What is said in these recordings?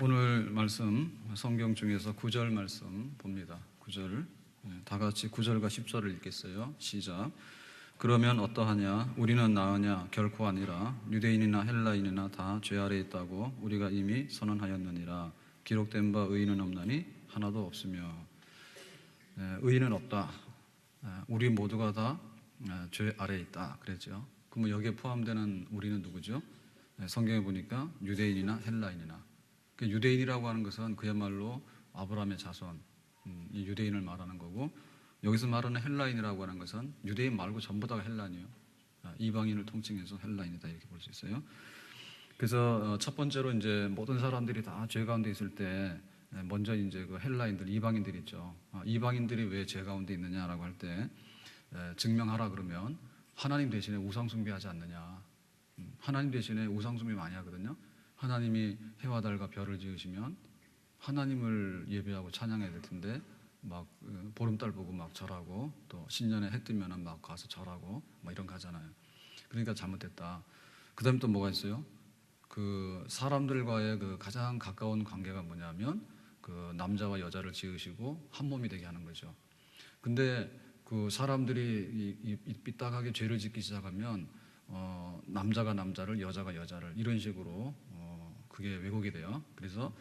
오늘 말씀 성경 중에서 9절 말씀 봅니다. 9절 다 같이 9절과 10절을 읽겠어요. 시작. 그러면 어떠하냐? 우리는 나으냐? 결코 아니라 유대인이나 헬라인이나 다 죄 아래 있다고 우리가 이미 선언하였느니라. 기록된 바 의인은 없나니 하나도 없으며. 의인은 없다. 우리 모두가 다 죄 아래 있다 그랬죠. 그러면 여기에 포함되는 우리는 누구죠? 성경에 보니까 유대인이나 헬라인이나. 유대인이라고 하는 것은 그야말로 아브라함의 자손, 이 유대인을 말하는 거고, 여기서 말하는 헬라인이라고 하는 것은 유대인 말고 전부 다가 헬라인이에요. 이방인을 통칭해서 헬라인이다 이렇게 볼 수 있어요. 그래서 첫 번째로 이제 모든 사람들이 다 죄 가운데 있을 때 먼저 이제 그 헬라인들, 이방인들이 있죠. 이방인들이 왜 죄 가운데 있느냐라고 할 때 증명하라 그러면 하나님 대신에 우상 숭배하지 않느냐. 하나님 대신에 우상 숭배 많이 하거든요. 하나님이 해와 달과 별을 지으시면 하나님을 예배하고 찬양해야 될 텐데 막 보름달 보고 막 절하고, 또 신년에 해 뜨면은 막 가서 절하고 막 이런 거 하잖아요. 그러니까 잘못됐다. 그다음에 또 뭐가 있어요? 그 사람들과의 그 가장 가까운 관계가 뭐냐면 그 남자와 여자를 지으시고 한 몸이 되게 하는 거죠. 근데 그 사람들이 삐딱하게 죄를 짓기 시작하면 남자가 남자를, 여자가 여자를 이런 식으로 그게 왜곡이 돼요. 그래서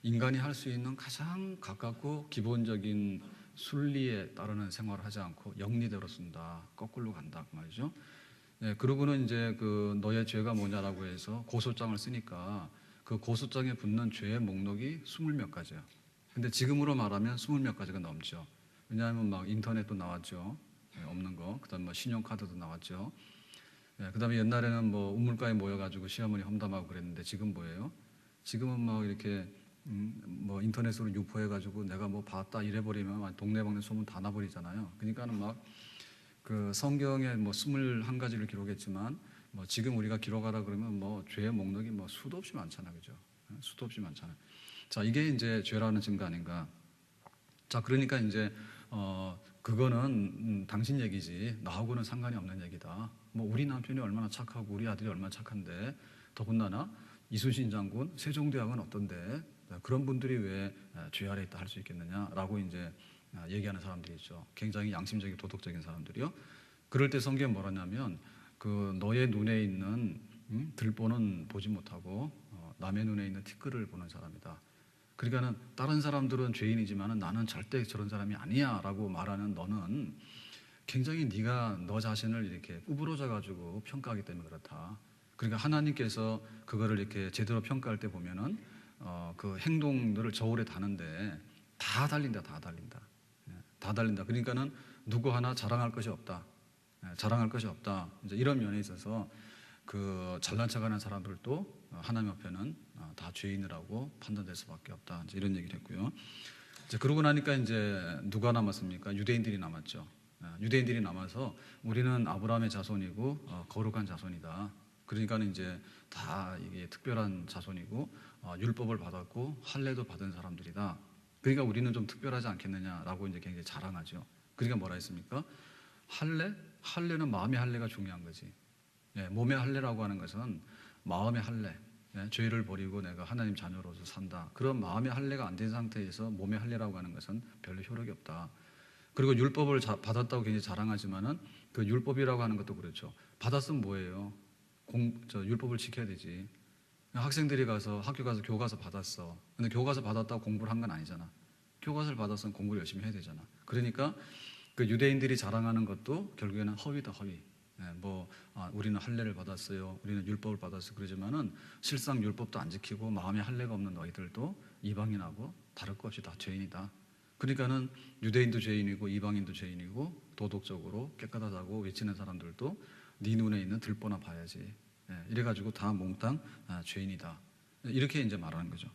인간이 할 수 있는 가장 가깝고 기본적인 순리에 따르는 생활을 하지 않고 영리대로 쓴다. 거꾸로 간다 그 말이죠. 그러고는 이제 그 너의 죄가 뭐냐라고 해서 고소장을 쓰니까 그 고소장에 붙는 죄의 목록이 20몇 가지야. 근데 지금으로 말하면 20몇 가지가 넘죠. 왜냐하면 막 인터넷도 나왔죠. 없는 거. 그다음 뭐 신용카드도 나왔죠. 그다음에 옛날에는 뭐 우물가에 모여가지고 시어머니 험담하고 그랬는데 지금 뭐예요? 지금은 막 이렇게 뭐 인터넷으로 유포해가지고 내가 뭐 봤다 이래버리면 동네방네 소문 다 나버리잖아요. 그러니까는 막 그 성경에 뭐 21가지를 기록했지만 뭐 지금 우리가 기록하라 그러면 뭐 죄의 목록이 뭐 수도 없이 많잖아요, 그죠? 수도 없이 많잖아요. 자, 이게 이제 죄라는 증거 아닌가? 자, 그러니까 이제 그거는 당신 얘기지 나하고는 상관이 없는 얘기다. 뭐 우리 남편이 얼마나 착하고 우리 아들이 얼마나 착한데, 더군다나 이순신 장군, 세종대왕은 어떤데 그런 분들이 왜 죄 아래 있다 할 수 있겠느냐라고 이제 얘기하는 사람들이 있죠. 굉장히 양심적이고 도덕적인 사람들이요. 그럴 때 성경에 뭐라냐면 그 너의 눈에 있는 들보는 보지 못하고 남의 눈에 있는 티끌을 보는 사람이다. 그러니까는 다른 사람들은 죄인이지만은 나는 절대 저런 사람이 아니야라고 말하는 너는 굉장히 네가 너 자신을 이렇게 구부러져 가지고 평가하기 때문에 그렇다. 그러니까 하나님께서 그거를 이렇게 제대로 평가할 때 보면은 그 행동들을 저울에 다는데 다 달린다, 다 달린다, 다 달린다. 그러니까는 누구 하나 자랑할 것이 없다, 자랑할 것이 없다. 이제 이런 면에 있어서 그 잘난 척하는 사람들도 하나님 앞에는 다 죄인이라고 판단될 수밖에 없다. 이제 이런 얘기를 했고요. 이제 그러고 나니까 이제 누가 남았습니까? 유대인들이 남았죠. 유대인들이 남아서 우리는 아브라함의 자손이고 거룩한 자손이다. 그러니까 이제 다 이게 특별한 자손이고 율법을 받았고 할례도 받은 사람들이다. 그러니까 우리는 좀 특별하지 않겠느냐라고 이제 굉장히 자랑하죠. 그러니까 뭐라 했습니까? 할례? 할례는 마음의 할례가 중요한 거지. 몸의 할례라고 하는 것은 마음의 할례. 죄를 버리고 내가 하나님 자녀로서 산다. 그런 마음의 할례가 안 된 상태에서 몸의 할례라고 하는 것은 별로 효력이 없다. 그리고 율법을 받았다고 굉장히 자랑하지만은 그 율법이라고 하는 것도 그렇죠. 받았으면 뭐예요? 율법을 지켜야 되지. 학생들이 가서 학교 가서 교과서 받았어. 근데 교과서 받았다고 공부를 한 건 아니잖아. 교과서를 받았으면 공부를 열심히 해야 되잖아. 그러니까 그 유대인들이 자랑하는 것도 결국에는 허위다, 허위. 우리는 할례를 받았어요. 우리는 율법을 받았어요. 그러지만은 실상 율법도 안 지키고 마음에 할례가 없는 너희들도 이방인하고 다를 것 없이 다 죄인이다. 그러니까는 유대인도 죄인이고 이방인도 죄인이고 도덕적으로 깨끗하다고 외치는 사람들도 네 눈에 있는 들보나 봐야지. 이래가지고 다 몽땅 죄인이다. 이렇게 이제 말하는 거죠.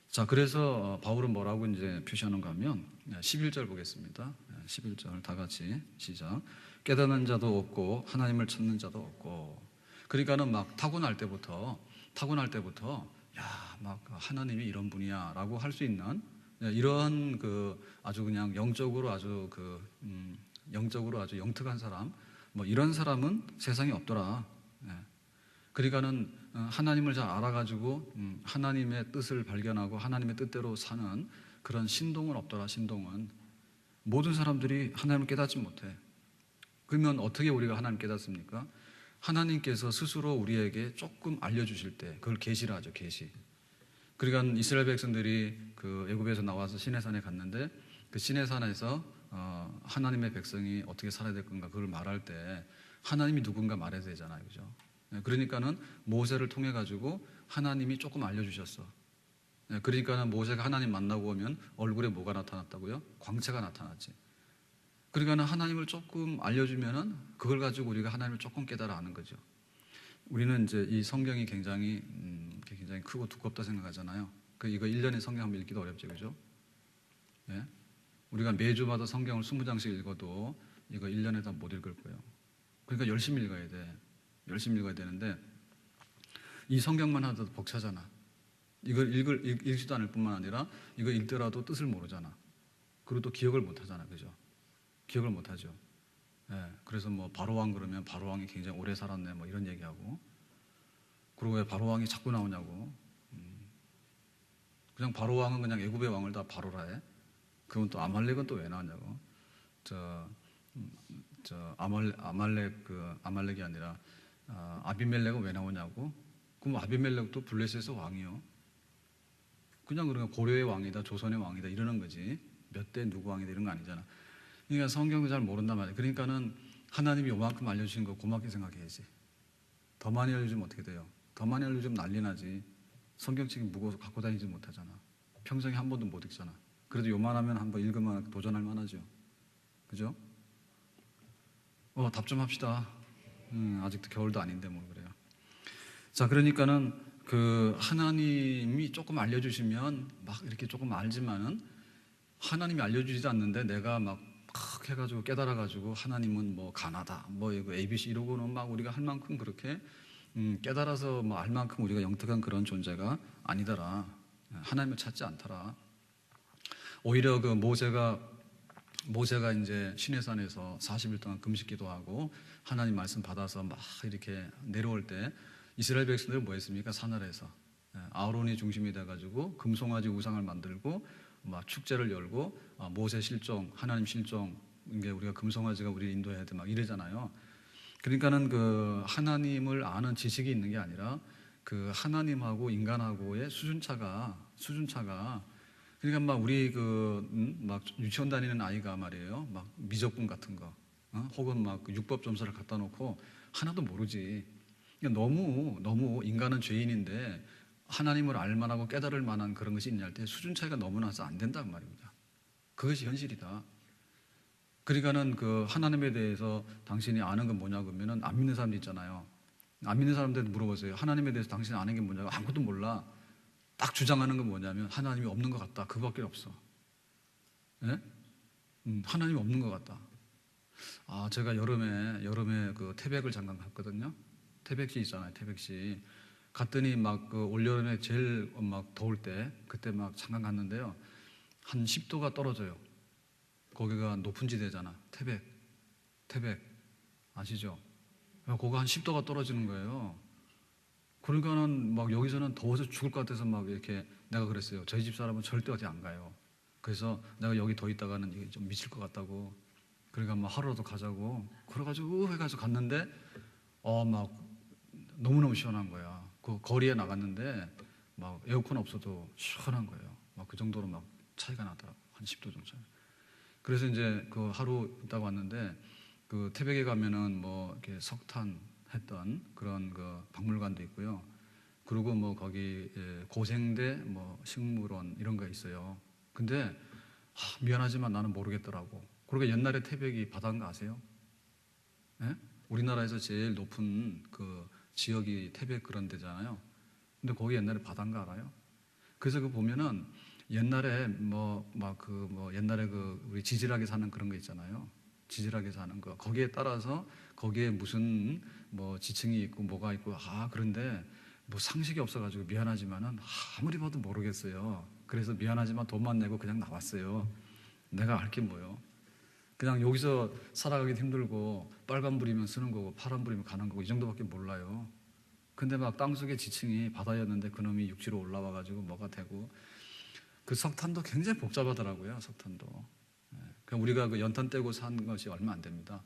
자, 그래서 바울은 뭐라고 이제 표시하는가 하면 11절 보겠습니다. 11절 다 같이 시작. 깨닫는 자도 없고 하나님을 찾는 자도 없고. 그러니까는 막 타고날 때부터 야, 막 하나님이 이런 분이야라고 할 수 있는 이런 그 아주 그냥 영적으로 아주 영적으로 아주 영특한 사람, 뭐 이런 사람은 세상에 없더라. 그러니까는 하나님을 잘 알아가지고 하나님의 뜻을 발견하고 하나님의 뜻대로 사는 그런 신동은 없더라. 신동은 모든 사람들이 하나님을 깨닫지 못해. 그러면 어떻게 우리가 하나님 깨닫습니까? 하나님께서 스스로 우리에게 조금 알려주실 때 그걸 계시라 하죠. 계시. 그러니까 이스라엘 백성들이 그 애굽에서 나와서 시내산에 갔는데 그 시내산에서 하나님의 백성이 어떻게 살아야 될 건가 그걸 말할 때 하나님이 누군가 말해야 되잖아요. 그죠? 그러니까는 모세를 통해 가지고 하나님이 조금 알려주셨어. 그러니까는 모세가 하나님 만나고 오면 얼굴에 뭐가 나타났다고요? 광채가 나타났지. 그러니까는 하나님을 조금 알려주면은 그걸 가지고 우리가 하나님을 조금 깨달아 아는 거죠. 우리는 이제 이 성경이 굉장히 크고 두껍다 생각하잖아요. 이거 1년에 성경 한번 읽기도 어렵죠, 그죠? 예? 우리가 매주마다 성경을 20장씩 읽어도 이거 1년에 다 못 읽을 거예요. 그러니까 열심히 읽어야 돼. 열심히 읽어야 되는데 이 성경만 하도 벅차잖아. 이걸 읽지도 않을 뿐만 아니라 이거 읽더라도 뜻을 모르잖아. 그리고 또 기억을 못 하잖아, 그죠? 기억을 못 하죠. 예, 그래서 뭐 바로왕 그러면 바로왕이 굉장히 오래 살았네 뭐 이런 얘기하고 그리고 왜 바로왕이 자꾸 나오냐고 그냥 바로왕은 그냥 애굽의 왕을 다 바로라 해. 그건 또 아말렉은 또 왜 나왔냐고. 아말렉이 아니라 아비멜렉은 왜 나오냐고. 그럼 아비멜렉도 블레셋의 왕이요. 그냥 그러니까 고려의 왕이다, 조선의 왕이다 이러는 거지. 몇 대 누구 왕이다 이런 거 아니잖아. 그러니까 성경도 잘 모른단 말이야. 그러니까는 하나님이 요만큼 알려주신 거 고맙게 생각해야지. 더 많이 알려주면 어떻게 돼요? 더 많이 알려주면 난리 나지. 성경책이 무거워서 갖고 다니지 못하잖아. 평생에 한 번도 못 읽잖아. 그래도 요만하면 한번 읽으면 도전할 만하죠. 그죠? 답 좀 합시다. 아직도 겨울도 아닌데 뭐 그래요. 자, 그러니까는 그 하나님이 조금 알려주시면 막 이렇게 조금 알지만은 하나님이 알려주지도 않는데 내가 막 해가지고 깨달아가지고 하나님은 뭐 가나다 뭐 이거 ABC 이러고는 막 우리가 할 만큼 그렇게 깨달아서 뭐 알 만큼 우리가 영특한 그런 존재가 아니더라. 하나님을 찾지 않더라. 오히려 그 모세가 이제 시내산에서 40일 동안 금식기도 하고 하나님 말씀 받아서 막 이렇게 내려올 때 이스라엘 백성들은 뭐 했습니까? 산을해서 아론이 중심이 돼가지고 금송아지 우상을 만들고 막 축제를 열고 모세 실종, 하나님 실종 이게 우리가 금송아지가 우리를 인도해야 돼 막 이러잖아요. 그러니까는 그 하나님을 아는 지식이 있는 게 아니라 그 하나님하고 인간하고의 수준차가 그러니까 막 우리 막 유치원 다니는 아이가 말이에요. 막 미적분 같은 거, 혹은 막 육법 점수를 갖다 놓고 하나도 모르지. 그러니까 너무 인간은 죄인인데 하나님을 알만하고 깨달을 만한 그런 것이 있냐 할 때 수준 차이가 너무 나서 안 된다는 말입니다. 그것이 현실이다. 그러니까는 그 하나님에 대해서 당신이 아는 건 뭐냐 그러면은 안 믿는 사람들 있잖아요. 안 믿는 사람들한테 물어보세요. 하나님에 대해서 당신이 아는 게 뭐냐고 아무것도 몰라. 딱 주장하는 건 뭐냐면 하나님이 없는 것 같다. 그거밖에 없어. 예? 하나님이 없는 것 같다. 제가 여름에 그 태백을 잠깐 갔거든요. 태백시 있잖아요. 태백시. 갔더니 막 그 올여름에 제일 막 더울 때 그때 막 잠깐 갔는데요. 한 10도가 떨어져요. 거기가 높은 지대잖아. 태백 아시죠? 거기가 한 10도가 떨어지는 거예요. 그러니까는 막 여기서는 더워서 죽을 것 같아서 막 이렇게 내가 그랬어요. 저희 집 사람은 절대 어디 안 가요. 그래서 내가 여기 더 있다가는 이게 좀 미칠 것 같다고. 그러니까 막 하루라도 가자고. 그래가지고 해가지고 갔는데 막 너무너무 시원한 거야. 그 거리에 나갔는데 막 에어컨 없어도 시원한 거예요. 막 그 정도로 막 차이가 나더라고. 한 10도 정도 차이. 그래서 이제 그 하루 있다가 왔는데 그 태백에 가면은 뭐 이렇게 석탄 했던 그런 그 박물관도 있고요. 그리고 뭐 거기 고생대 뭐 식물원 이런 거 있어요. 근데 미안하지만 나는 모르겠더라고. 그리고 옛날에 태백이 바다인 거 아세요? 예? 우리나라에서 제일 높은 그 지역이 태백 그런 데잖아요. 근데 거기 옛날에 바다인 거 알아요? 그래서 그 보면은 옛날에 옛날에 그 우리 지질하게 사는 그런 거 있잖아요. 지질하게 사는 거 거기에 따라서 거기에 무슨 뭐 지층이 있고 뭐가 있고 그런데 뭐 상식이 없어가지고 미안하지만은 아무리 봐도 모르겠어요. 그래서 미안하지만 돈만 내고 그냥 나왔어요. 내가 알 게 뭐요? 그냥 여기서 살아가기 힘들고 빨간불이면 쓰는 거고 파란불이면 가는 거고 이 정도밖에 몰라요. 근데 막 땅속의 지층이 바다였는데 그놈이 육지로 올라와가지고 뭐가 되고, 그 석탄도 굉장히 복잡하더라고요. 석탄도. 그러니까 우리가 그 연탄 떼고 산 것이 얼마 안 됩니다.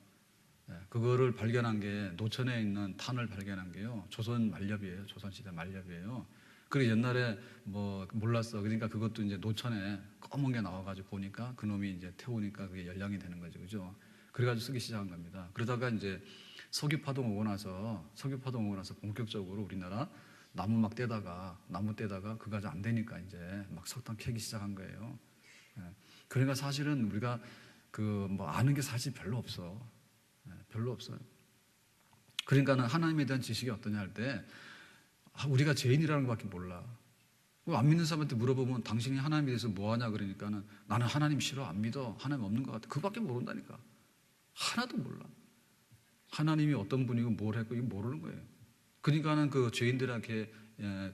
그거를 발견한 게, 노천에 있는 탄을 발견한 게요, 조선 말렵이에요. 조선시대 말렵이에요. 그리고 옛날에 뭐 몰랐어. 그러니까 그것도 이제 노천에 검은 게 나와가지고 보니까 그놈이 이제 태우니까 그게 열량이 되는 거죠. 그죠? 그래가지고 쓰기 시작한 겁니다. 그러다가 이제 석유파동 오고 나서 본격적으로 우리나라 나무 떼다가 그거 안 되니까 이제 막 석탄 캐기 시작한 거예요. 그러니까 사실은 우리가 그 뭐 아는 게 사실 별로 없어. 별로 없어요. 그러니까는 하나님에 대한 지식이 어떠냐 할 때, 우리가 죄인이라는 것밖에 몰라. 안 믿는 사람한테 물어보면 당신이 하나님에 대해서 뭐 하냐 그러니까는 나는 하나님 싫어, 안 믿어, 하나님 없는 것 같아. 그밖에 모른다니까. 하나도 몰라. 하나님이 어떤 분이고 뭘 했고 이거 모르는 거예요. 그러니까는 그 죄인들에게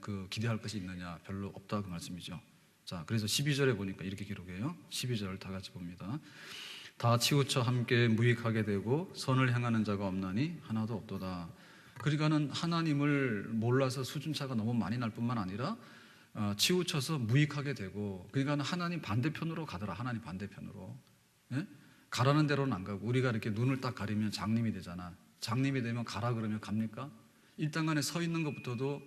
그 기대할 것이 있느냐, 별로 없다 그 말씀이죠. 자, 그래서 12절에 보니까 이렇게 기록해요. 12절 다 같이 봅니다. 다 치우쳐 함께 무익하게 되고 선을 행하는 자가 없나니 하나도 없도다. 그러니까는 하나님을 몰라서 수준차가 너무 많이 날 뿐만 아니라 치우쳐서 무익하게 되고, 그러니까 하나님 반대편으로 가더라. 하나님 반대편으로. 예? 가라는 대로는 안 가고, 우리가 이렇게 눈을 딱 가리면 장님이 되잖아. 장님이 되면 가라 그러면 갑니까? 이 땅 안에 서 있는 것부터도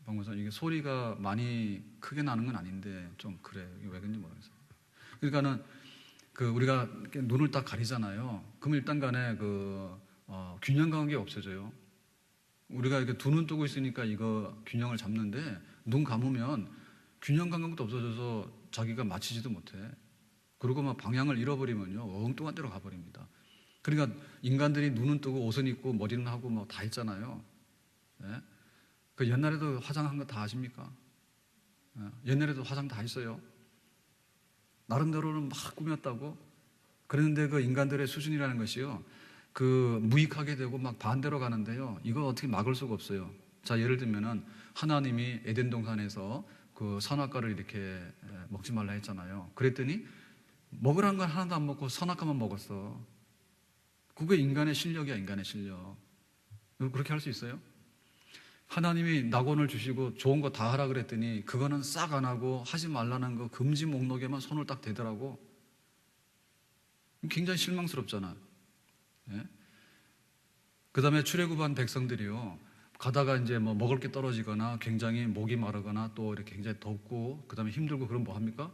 방금서 이게 소리가 많이 크게 나는 건 아닌데 좀 그래. 이게 왜 그런지 모르겠어요. 그러니까는 그 우리가 눈을 딱 가리잖아요. 그럼 일단 간에 균형 감각이 없어져요. 우리가 이렇게 두 눈 뜨고 있으니까 이거 균형을 잡는데, 눈 감으면 균형 감각도 없어져서 자기가 맞추지도 못해. 그리고 막 방향을 잃어버리면요, 엉뚱한 데로 가버립니다. 그러니까 인간들이 눈은 뜨고 옷은 입고 머리는 하고 뭐 다 했잖아요. 예? 그 옛날에도 화장한 거 다 아십니까? 옛날에도 화장 다 했어요. 나름대로는 막 꾸몄다고. 그런데 그 인간들의 수준이라는 것이요, 그 무익하게 되고 막 반대로 가는데요, 이거 어떻게 막을 수가 없어요. 자, 예를 들면은 하나님이 에덴 동산에서 그 선악과를 이렇게 먹지 말라 했잖아요. 그랬더니 먹으라는 건 하나도 안 먹고 선악과만 먹었어. 그게 인간의 실력이야. 인간의 실력. 그렇게 할 수 있어요? 하나님이 낙원을 주시고 좋은 거 다 하라 그랬더니 그거는 싹 안 하고 하지 말라는 거 금지 목록에만 손을 딱 대더라고. 굉장히 실망스럽잖아. 예? 그 다음에 출애굽한 백성들이요, 가다가 이제 뭐 먹을 게 떨어지거나 굉장히 목이 마르거나 또 이렇게 굉장히 덥고 그 다음에 힘들고, 그럼 뭐 합니까?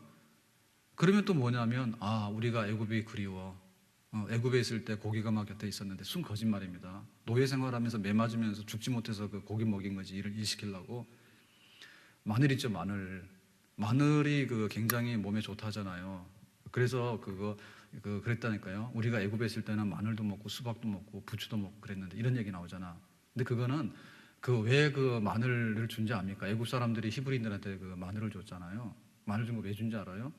그러면 또 뭐냐면, 우리가 애굽이 그리워. 애굽에 있을 때 고기가 막 곁에 있었는데, 순 거짓말입니다. 노예 생활하면서 매 맞으면서 죽지 못해서 그 고기 먹인 거지, 일 시키려고. 마늘 있죠, 마늘. 마늘이 그 굉장히 몸에 좋다잖아요. 그래서 그랬다니까요. 우리가 애굽에 있을 때는 마늘도 먹고 수박도 먹고 부추도 먹고 그랬는데, 이런 얘기 나오잖아. 근데 그거는 왜 그 마늘을 준지 압니까? 애굽 사람들이 히브리인들한테 그 마늘을 줬잖아요. 마늘 준 거 왜 준지 알아요?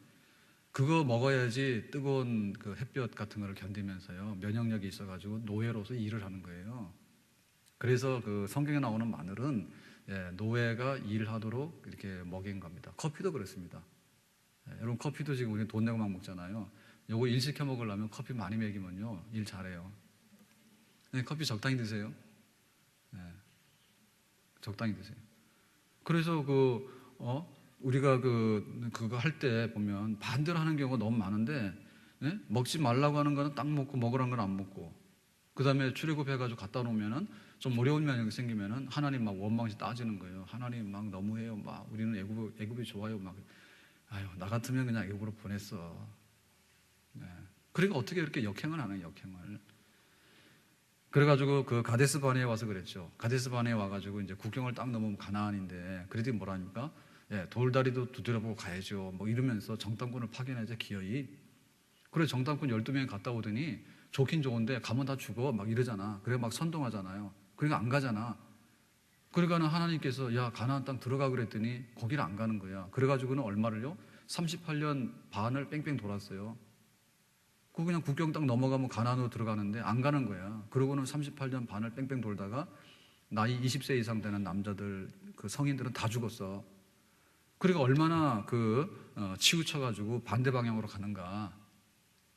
그거 먹어야지 뜨거운 그 햇볕 같은 거를 견디면서요, 면역력이 있어가지고 노예로서 일을 하는 거예요. 그래서 그 성경에 나오는 마늘은 노예가 일하도록 이렇게 먹인 겁니다. 커피도 그렇습니다. 여러분, 커피도 지금 우리 돈 내고 막 먹잖아요. 요거 일 시켜 먹으려면 커피 많이 먹이면요, 일 잘해요. 커피 적당히 드세요. 적당히 드세요. 그래서 우리가 그거 할 때 보면 반대로 하는 경우가 너무 많은데, 먹지 말라고 하는 거는 딱 먹고 먹으라는 건 안 먹고, 그 다음에 출애굽해가지고 갖다 놓으면은 좀 어려운 면이 생기면은 하나님 막 원망시 따지는 거예요. 하나님 막 너무해요. 막 우리는 애굽이 좋아요. 막 아유, 나 같으면 그냥 애굽으로 보냈어. 그러니까 어떻게 이렇게 역행을 하는, 역행을. 그래가지고 그 가데스 바네에 와서 그랬죠. 가데스 바네에 와가지고 이제 국경을 딱 넘으면 가나안인데, 그랬더니 뭐라니까? 돌다리도 두드려보고 가야죠. 뭐 이러면서 정탐꾼을 파견하자, 기어이. 그래, 정탐꾼 12명이 갔다 오더니 좋긴 좋은데 가면 다 죽어 막 이러잖아. 그래, 막 선동하잖아요. 그러니까 안 가잖아. 그러니까는 하나님께서 야, 가나안 땅 들어가 그랬더니 거기를 안 가는 거야. 그래가지고는 얼마를요? 38년 반을 뺑뺑 돌았어요. 그냥 국경 딱 넘어가면 가나안으로 들어가는데 안 가는 거야. 그러고는 38년 반을 뺑뺑 돌다가 나이 20세 이상 되는 남자들, 그 성인들은 다 죽었어. 그러니까 얼마나 치우쳐가지고 반대 방향으로 가는가.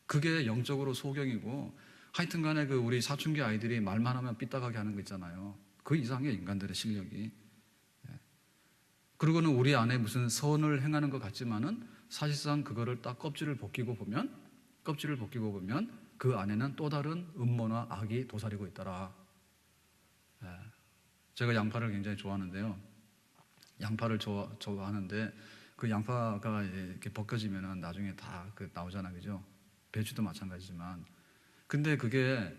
그게 영적으로 소경이고, 하여튼간에 그 우리 사춘기 아이들이 말만 하면 삐딱하게 하는 거 있잖아요. 그 이상의 인간들의 실력이. 그리고는 우리 안에 무슨 선을 행하는 것 같지만은 사실상 그거를 딱 껍질을 벗기고 보면 그 안에는 또 다른 음모나 악이 도사리고 있더라. 제가 양파를 굉장히 좋아하는데요. 양파를 좋아하는데 그 양파가 이렇게 벗겨지면은 나중에 다 나오잖아, 그죠? 배추도 마찬가지지만. 근데 그게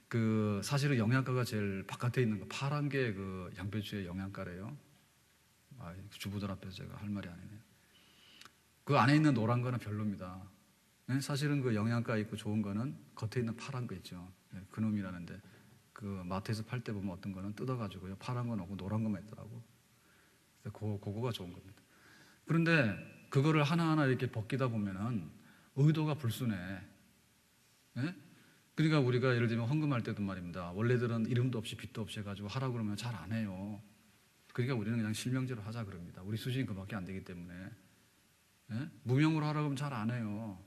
그 사실은 영양가가 제일 바깥에 있는 거 파란 게 그 양배추의 영양가래요. 주부들 앞에서 제가 할 말이 아니네요. 그 안에 있는 노란 거는 별로입니다. 사실은 그 영양가 있고 좋은 거는 겉에 있는 파란 거 있죠. 그놈이라는데 그 마트에서 팔 때 보면 어떤 거는 뜯어가지고요 파란 건 없고 노란 것만 있더라고. 그거가 좋은 겁니다. 그런데 그거를 하나하나 이렇게 벗기다 보면은 의도가 불순해. 그러니까 우리가 예를 들면 헌금할 때도 말입니다. 원래들은 이름도 없이 빚도 없이 해가지고 하라고 그러면 잘 안 해요. 그러니까 우리는 그냥 실명제로 하자 그럽니다. 우리 수준이 그밖에 안 되기 때문에. 무명으로 하라고 하면 잘 안 해요.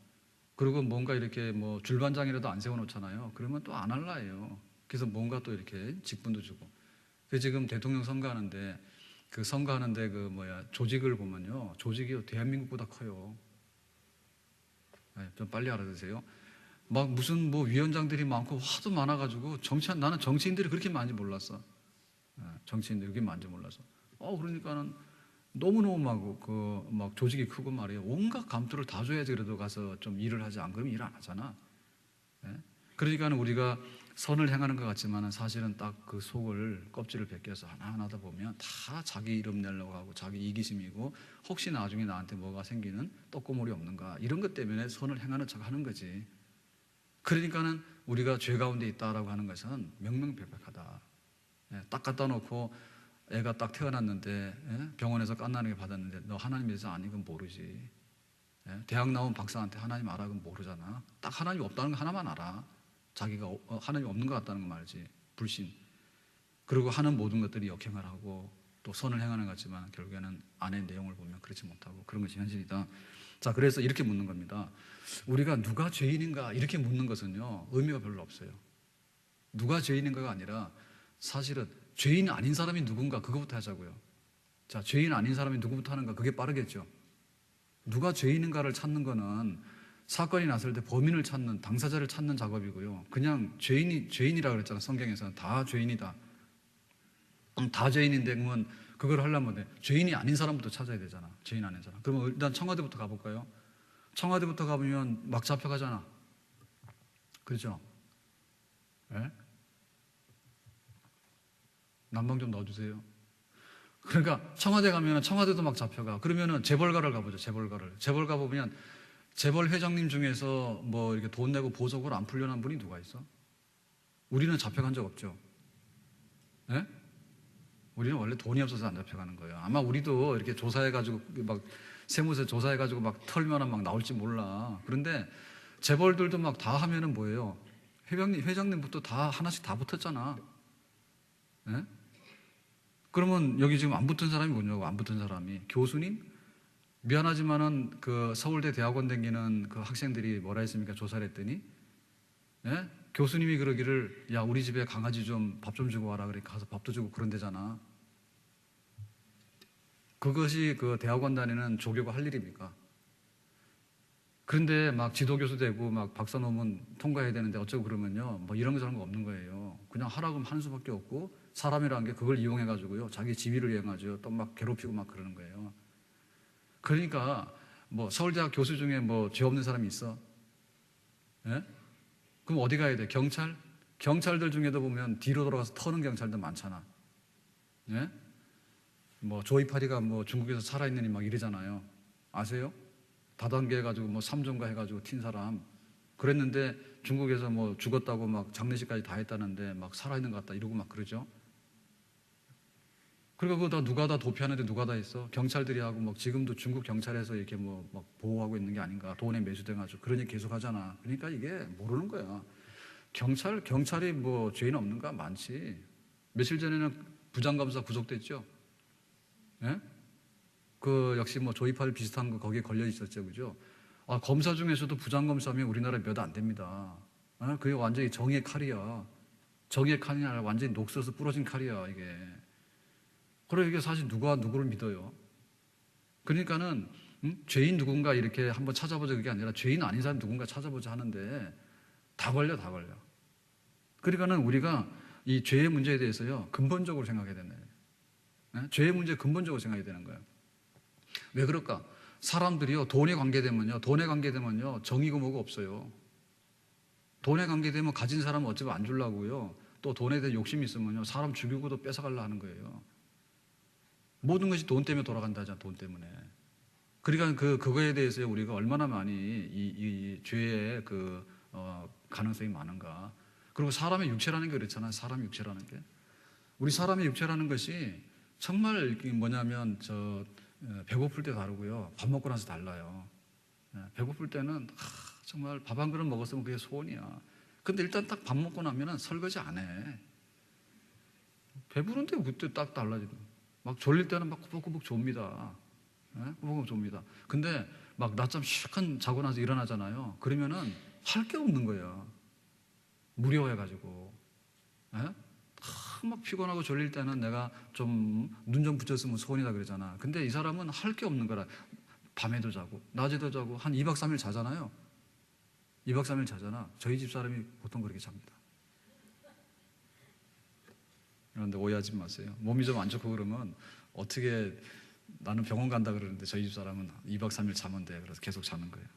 그리고 뭔가 이렇게 뭐 줄반장이라도 안 세워놓잖아요. 그러면 또 안 할라 해요. 그래서 뭔가 또 이렇게 직분도 주고. 지금 대통령 선거하는데 조직을 보면요. 조직이 대한민국보다 커요. 좀 빨리 알아두세요. 막 무슨 뭐 위원장들이 많고 하도 많아가지고 나는 정치인들이 그렇게 많은지 몰랐어. 정치인들이 그렇게 많은지 몰라서. 그러니까는 너무너무 막 조직이 크고 말이에요. 온갖 감투를 다 줘야지 그래도 가서 좀 일을 하지. 안 그러면 일 안 하잖아. 그러니까는 우리가 선을 행하는 것 같지만은 사실은 딱 그 속을 껍질을 벗겨서 하나하나 다 보면 다 자기 이름 내려고 하고 자기 이기심이고 혹시 나중에 나한테 뭐가 생기는 떡고물이 없는가 이런 것 때문에 선을 행하는 척 하는 거지. 그러니까는 우리가 죄 가운데 있다라고 하는 것은 명명백백하다. 딱 갖다 놓고 애가 딱 태어났는데 병원에서 깐나르게 받았는데 너 하나님 믿어서 아니 그건 모르지. 대학 나온 박사한테 하나님 알아 그건 모르잖아. 딱 하나님 없다는 거 하나만 알아. 자기가 하나님 없는 것 같다는 거 말이지. 불신. 그리고 하는 모든 것들이 역행을 하고 또 선을 행하는 것 같지만 결국에는 안의 내용을 보면 그렇지 못하고 그런 것이 현실이다. 자, 그래서 이렇게 묻는 겁니다. 우리가 누가 죄인인가 이렇게 묻는 것은요 의미가 별로 없어요. 누가 죄인인가가 아니라 사실은 죄인 아닌 사람이 누군가 그거부터 하자고요. 자, 죄인 아닌 사람이 누구부터 하는가 그게 빠르겠죠. 누가 죄인인가를 찾는 거는 사건이 났을 때 범인을 찾는 당사자를 찾는 작업이고요. 그냥 죄인이라고 그랬잖아. 성경에서는 다 죄인이다. 다 죄인인데 그러면 그걸 하려면 죄인이 아닌 사람부터 찾아야 되잖아. 죄인 아닌 사람. 그러면 일단 청와대부터 가볼까요? 청와대부터 가보면 막 잡혀가잖아. 그렇죠? 네? 난방 좀 넣어주세요. 그러니까 청와대 가면 청와대도 막 잡혀가. 그러면은 재벌가를 가보죠. 재벌 가보면 재벌 회장님 중에서 뭐 이렇게 돈 내고 보석으로 안 풀려난 분이 누가 있어? 우리는 잡혀간 적 없죠. 네? 우리는 원래 돈이 없어서 안 잡혀가는 거예요. 아마 우리도 이렇게 조사해가지고 막 세무서 조사해가지고 막 털면은 막 나올지 몰라. 그런데 재벌들도 막 다 하면은 뭐예요? 회장님부터 다 하나씩 다 붙었잖아. 네? 그러면 여기 지금 안 붙은 사람이 뭐냐고, 안 붙은 사람이. 교수님? 미안하지만은 그 서울대 대학원 다니는 그 학생들이 뭐라 했습니까? 조사를 했더니, 예? 교수님이 그러기를, 야, 우리 집에 강아지 좀 밥 좀 주고 와라. 그러니까 가서 밥도 주고 그런 데잖아. 그것이 그 대학원 다니는 조교가 할 일입니까? 그런데 막 지도교수 되고 막 박사 논문 통과해야 되는데 어쩌고 그러면요. 뭐 이런 거 저런 거 없는 거예요. 그냥 하라고 하면 하는 수밖에 없고 사람이라는 게 그걸 이용해가지고요. 자기 지위를 이용하죠. 또 막 괴롭히고 막 그러는 거예요. 그러니까 뭐 서울대학 교수 중에 뭐 죄 없는 사람이 있어? 예? 그럼 어디 가야 돼? 경찰? 경찰들 중에도 보면 뒤로 돌아가서 터는 경찰들 많잖아. 예? 뭐 조이파리가 뭐 중국에서 살아있느니 막 이러잖아요. 아세요? 다단계 해가지고 뭐 3종가 해가지고 튄 사람 그랬는데 중국에서 뭐 죽었다고 막 장례식까지 다 했다는데 막 살아있는 것 같다 이러고 막 그러죠. 그리고 그거 다 누가 다 도피하는데 누가 다 했어? 경찰들이 하고 막 지금도 중국 경찰에서 이렇게 뭐 막 보호하고 있는 게 아닌가. 돈에 매수돼가지고 그런 얘기 계속 하잖아. 그러니까 이게 모르는 거야. 경찰이 뭐 죄인 없는가? 많지. 며칠 전에는 부장검사 구속됐죠. 예? 그 역시 뭐 조이팔 비슷한 거 거기에 걸려 있었죠, 그죠? 검사 중에서도 부장검사면 우리나라에 몇 안 됩니다. 그게 완전히 정의 칼이야. 정의 칼이 아니라 완전히 녹서서 부러진 칼이야, 이게. 그래, 이게 사실 누가 누구를 믿어요? 그러니까는, 죄인 누군가 이렇게 한번 찾아보자 그게 아니라 죄인 아닌 사람 누군가 찾아보자 하는데 다 걸려, 다 걸려. 그러니까는 우리가 이 죄의 문제에 대해서요, 근본적으로 생각해야 되는 거예요. 죄의 문제 근본적으로 생각해야 되는 거예요. 왜 그럴까? 사람들이요, 돈에 관계되면요, 정의고 뭐고 없어요. 돈에 관계되면 가진 사람은 어차피 안 주려고요. 또 돈에 대해 욕심이 있으면요, 사람 죽이고도 뺏어가려 하는 거예요. 모든 것이 돈 때문에 돌아간다잖아, 돈 때문에. 그러니까 그거에 대해서 우리가 얼마나 많이 이 죄의 가능성이 많은가. 그리고 사람의 육체라는 게 그렇잖아요. 사람의 육체라는 게. 우리 사람의 육체라는 것이 정말 뭐냐면 배고플 때 다르고요. 밥 먹고 나서 달라요. 배고플 때는 정말 밥 한 그릇 먹었으면 그게 소원이야. 근데 일단 딱 밥 먹고 나면은 설거지 안 해. 배부른데 그때 딱 달라지는. 막 졸릴 때는 막 꾸벅꾸벅 좁니다. 꾸벅꾸벅 좁니다. 근데 막 낮잠 실컷 자고 나서 일어나잖아요. 그러면은 할 게 없는 거예요. 무료해가지고. 막 피곤하고 졸릴 때는 내가 좀 눈 좀 붙였으면 소원이다 그러잖아. 근데 이 사람은 할 게 없는 거라. 밤에도 자고 낮에도 자고 한 2박 3일 자잖아요. 2박 3일 자잖아. 저희 집 사람이 보통 그렇게 잡니다. 그런데 오해하지 마세요. 몸이 좀 안 좋고 그러면 어떻게 나는 병원 간다 그러는데 저희 집 사람은 2박 3일 자면 돼. 그래서 계속 자는 거예요.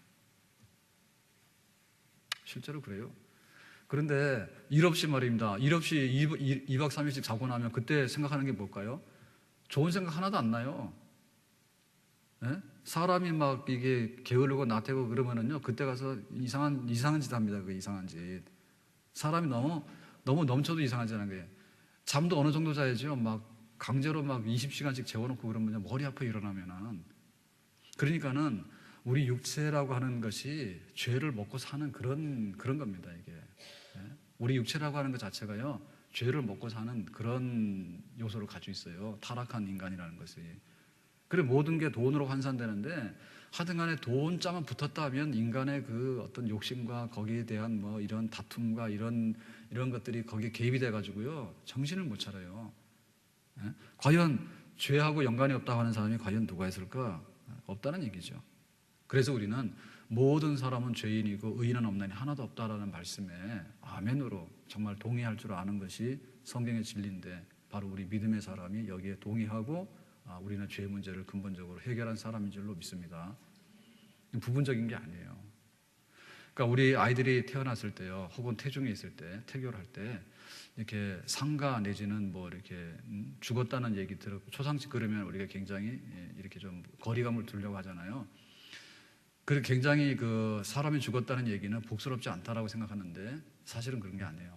실제로 그래요. 그런데 일 없이 말입니다. 일 없이 2박 3일씩 자고 나면 그때 생각하는 게 뭘까요? 좋은 생각 하나도 안 나요. 사람이 막 이게 게으르고 나태고 그러면은요, 그때 가서 이상한 짓 합니다. 그 이상한 짓. 사람이 너무 넘쳐도 이상한 짓 하는 거예요. 잠도 어느 정도 자야죠. 막 강제로 막 20시간씩 재워놓고 그러면 머리 아파 일어나면은. 그러니까는 우리 육체라고 하는 것이 죄를 먹고 사는 그런 겁니다, 이게. 우리 육체라고 하는 것 자체가요, 죄를 먹고 사는 그런 요소를 가지고 있어요. 타락한 인간이라는 것이. 그리고 모든 게 돈으로 환산되는데 하여튼 간에 돈자만 붙었다 하면 인간의 그 어떤 욕심과 거기에 대한 뭐 이런 다툼과 이런 것들이 거기에 개입이 돼가지고요, 정신을 못 차려요. 과연 죄하고 연관이 없다고 하는 사람이 과연 누가 있을까? 없다는 얘기죠. 그래서 우리는 모든 사람은 죄인이고 의인은 없나니 하나도 없다라는 말씀에 아멘으로 정말 동의할 줄 아는 것이 성경의 진리인데, 바로 우리 믿음의 사람이 여기에 동의하고 우리는 죄의 문제를 근본적으로 해결한 사람인 줄로 믿습니다. 부분적인 게 아니에요. 그러니까 우리 아이들이 태어났을 때요, 혹은 태중에 있을 때, 태교를 할 때 이렇게 상가 내지는 뭐 이렇게 죽었다는 얘기 들었고 초상집 그러면 우리가 굉장히 이렇게 좀 거리감을 두려고 하잖아요. 그리고 굉장히 그 사람이 죽었다는 얘기는 복스럽지 않다라고 생각하는데 사실은 그런 게 아니에요.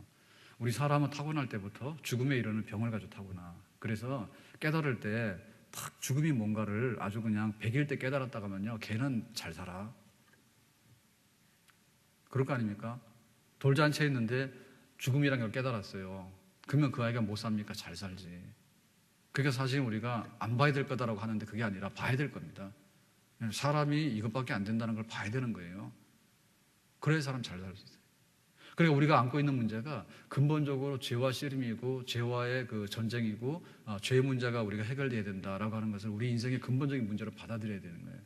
우리 사람은 타고날 때부터 죽음에 이르는 병을 가지고 타고나. 그래서 깨달을 때 딱 죽음이 뭔가를 아주 그냥 100일 때 깨달았다고 하면요, 걔는 잘 살아. 그럴 거 아닙니까? 돌잔치에 있는데 죽음이라는 걸 깨달았어요. 그러면 그 아이가 못 삽니까? 잘 살지. 그게 사실 우리가 안 봐야 될 거다라고 하는데 그게 아니라 봐야 될 겁니다. 사람이 이것밖에 안 된다는 걸 봐야 되는 거예요. 그래야 사람 잘 살 수 있어요. 그러니까 우리가 안고 있는 문제가 근본적으로 죄와 씨름이고 죄와의 그 전쟁이고 죄의 문제가 우리가 해결돼야 된다라고 하는 것을 우리 인생의 근본적인 문제로 받아들여야 되는 거예요.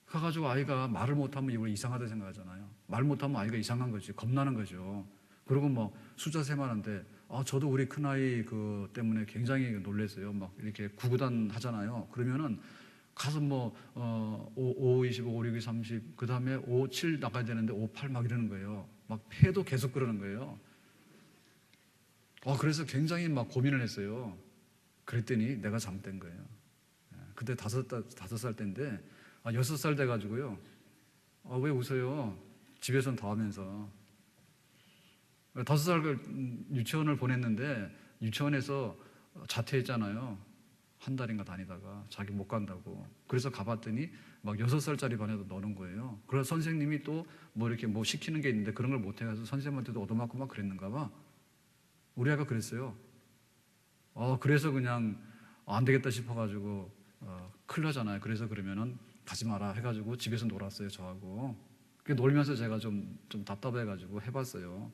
가가지고 아이가 말을 못하면 이걸 이상하다 생각하잖아요. 말 못하면 아이가 이상한 거지, 겁나는 거죠. 그리고 뭐 숫자 세만한데 저도 우리 큰아이 그 때문에 굉장히 놀랐어요. 막 이렇게 구구단 하잖아요. 그러면은 가서 뭐 5, 25, 5, 6, 30, 그 다음에 5, 7 나가야 되는데 5, 8 막 이러는 거예요. 막 해도 계속 그러는 거예요. 그래서 굉장히 막 고민을 했어요. 그랬더니 내가 잘못된 거예요. 그때 5살 때인데 6살 돼가지고요. 왜 웃어요? 집에서는 더 하면서. 5살 유치원을 보냈는데 유치원에서 자퇴했잖아요. 한 달인가 다니다가 자기 못 간다고. 그래서 가봤더니 막 6살짜리 반에도 넣는 거예요. 그래서 선생님이 또 뭐 이렇게 뭐 시키는 게 있는데 그런 걸 못 해가지고 선생님한테도 얻어맞고 막 그랬는가 봐. 우리 아이가 그랬어요. 그래서 그냥 안 되겠다 싶어가지고 큰일 나잖아요. 그래서 그러면은 가지 마라 해가지고 집에서 놀았어요, 저하고. 놀면서 제가 좀 답답해가지고 해봤어요.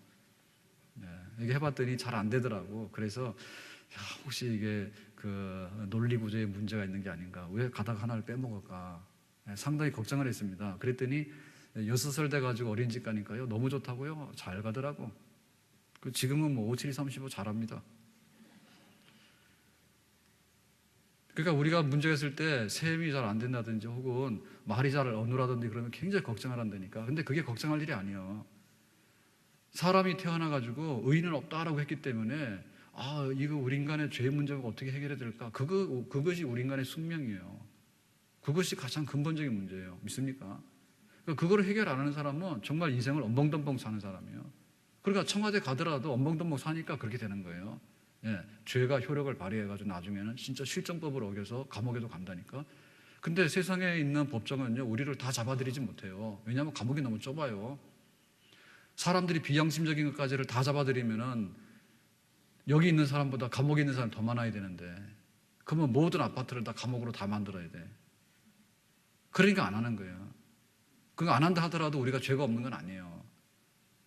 네, 이게 해봤더니 잘 안 되더라고. 그래서 야, 혹시 이게 그 논리 구조에 문제가 있는 게 아닌가? 왜 가다가 하나를 빼먹을까? 네, 상당히 걱정을 했습니다. 그랬더니 6살 돼가지고 어린이집 가니까요, 너무 좋다고요. 잘 가더라고. 지금은 뭐 5, 7, 35 잘합니다. 그러니까 우리가 문제가 있을 때 셈이 잘 안 된다든지 혹은 말이 잘 어눌하든지 그러면 굉장히 걱정을 한다니까. 근데 그게 걱정할 일이 아니에요. 사람이 태어나가지고 의인은 없다라고 했기 때문에 이거 우리 인간의 죄 문제가 어떻게 해결해야 될까? 그것이 우리 인간의 숙명이에요. 그것이 가장 근본적인 문제예요. 믿습니까? 그러니까 그걸 해결 안 하는 사람은 정말 인생을 엄벙덤벙 사는 사람이에요. 그러니까 청와대 가더라도 엄벙덤벙 사니까 그렇게 되는 거예요. 예, 죄가 효력을 발휘해가지고 나중에는 진짜 실정법을 어겨서 감옥에도 간다니까. 근데 세상에 있는 법정은요, 우리를 다 잡아들이지 못해요. 왜냐하면 감옥이 너무 좁아요. 사람들이 비양심적인 것까지를 다 잡아들이면은 여기 있는 사람보다 감옥에 있는 사람이 더 많아야 되는데, 그러면 모든 아파트를 다 감옥으로 다 만들어야 돼. 그러니까 안 하는 거예요. 그거 안 한다 하더라도 우리가 죄가 없는 건 아니에요.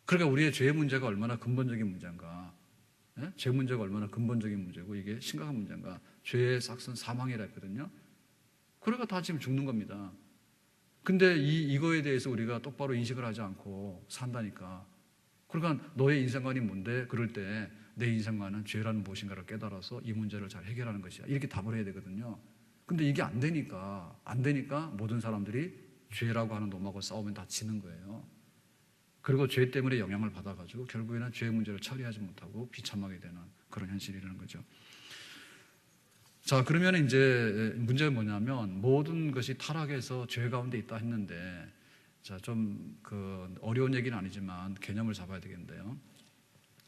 그러니까 우리의 죄의 문제가 얼마나 근본적인 문제인가. 예? 죄 문제가 얼마나 근본적인 문제고 이게 심각한 문제인가. 죄의 삭은 사망이라 했거든요. 그러니까 다 지금 죽는 겁니다. 근데 이거에 대해서 우리가 똑바로 인식을 하지 않고 산다니까. 그러니까 너의 인생관이 뭔데? 그럴 때 내 인생관은 죄라는 무엇인가를 깨달아서 이 문제를 잘 해결하는 것이야. 이렇게 답을 해야 되거든요. 근데 이게 안 되니까 모든 사람들이 죄라고 하는 놈하고 싸우면 다 지는 거예요. 그리고 죄 때문에 영향을 받아가지고 결국에는 죄의 문제를 처리하지 못하고 비참하게 되는 그런 현실이라는 거죠. 자, 그러면 이제 문제가 뭐냐면 모든 것이 타락해서 죄 가운데 있다 했는데, 자, 좀 그 어려운 얘기는 아니지만 개념을 잡아야 되겠는데요.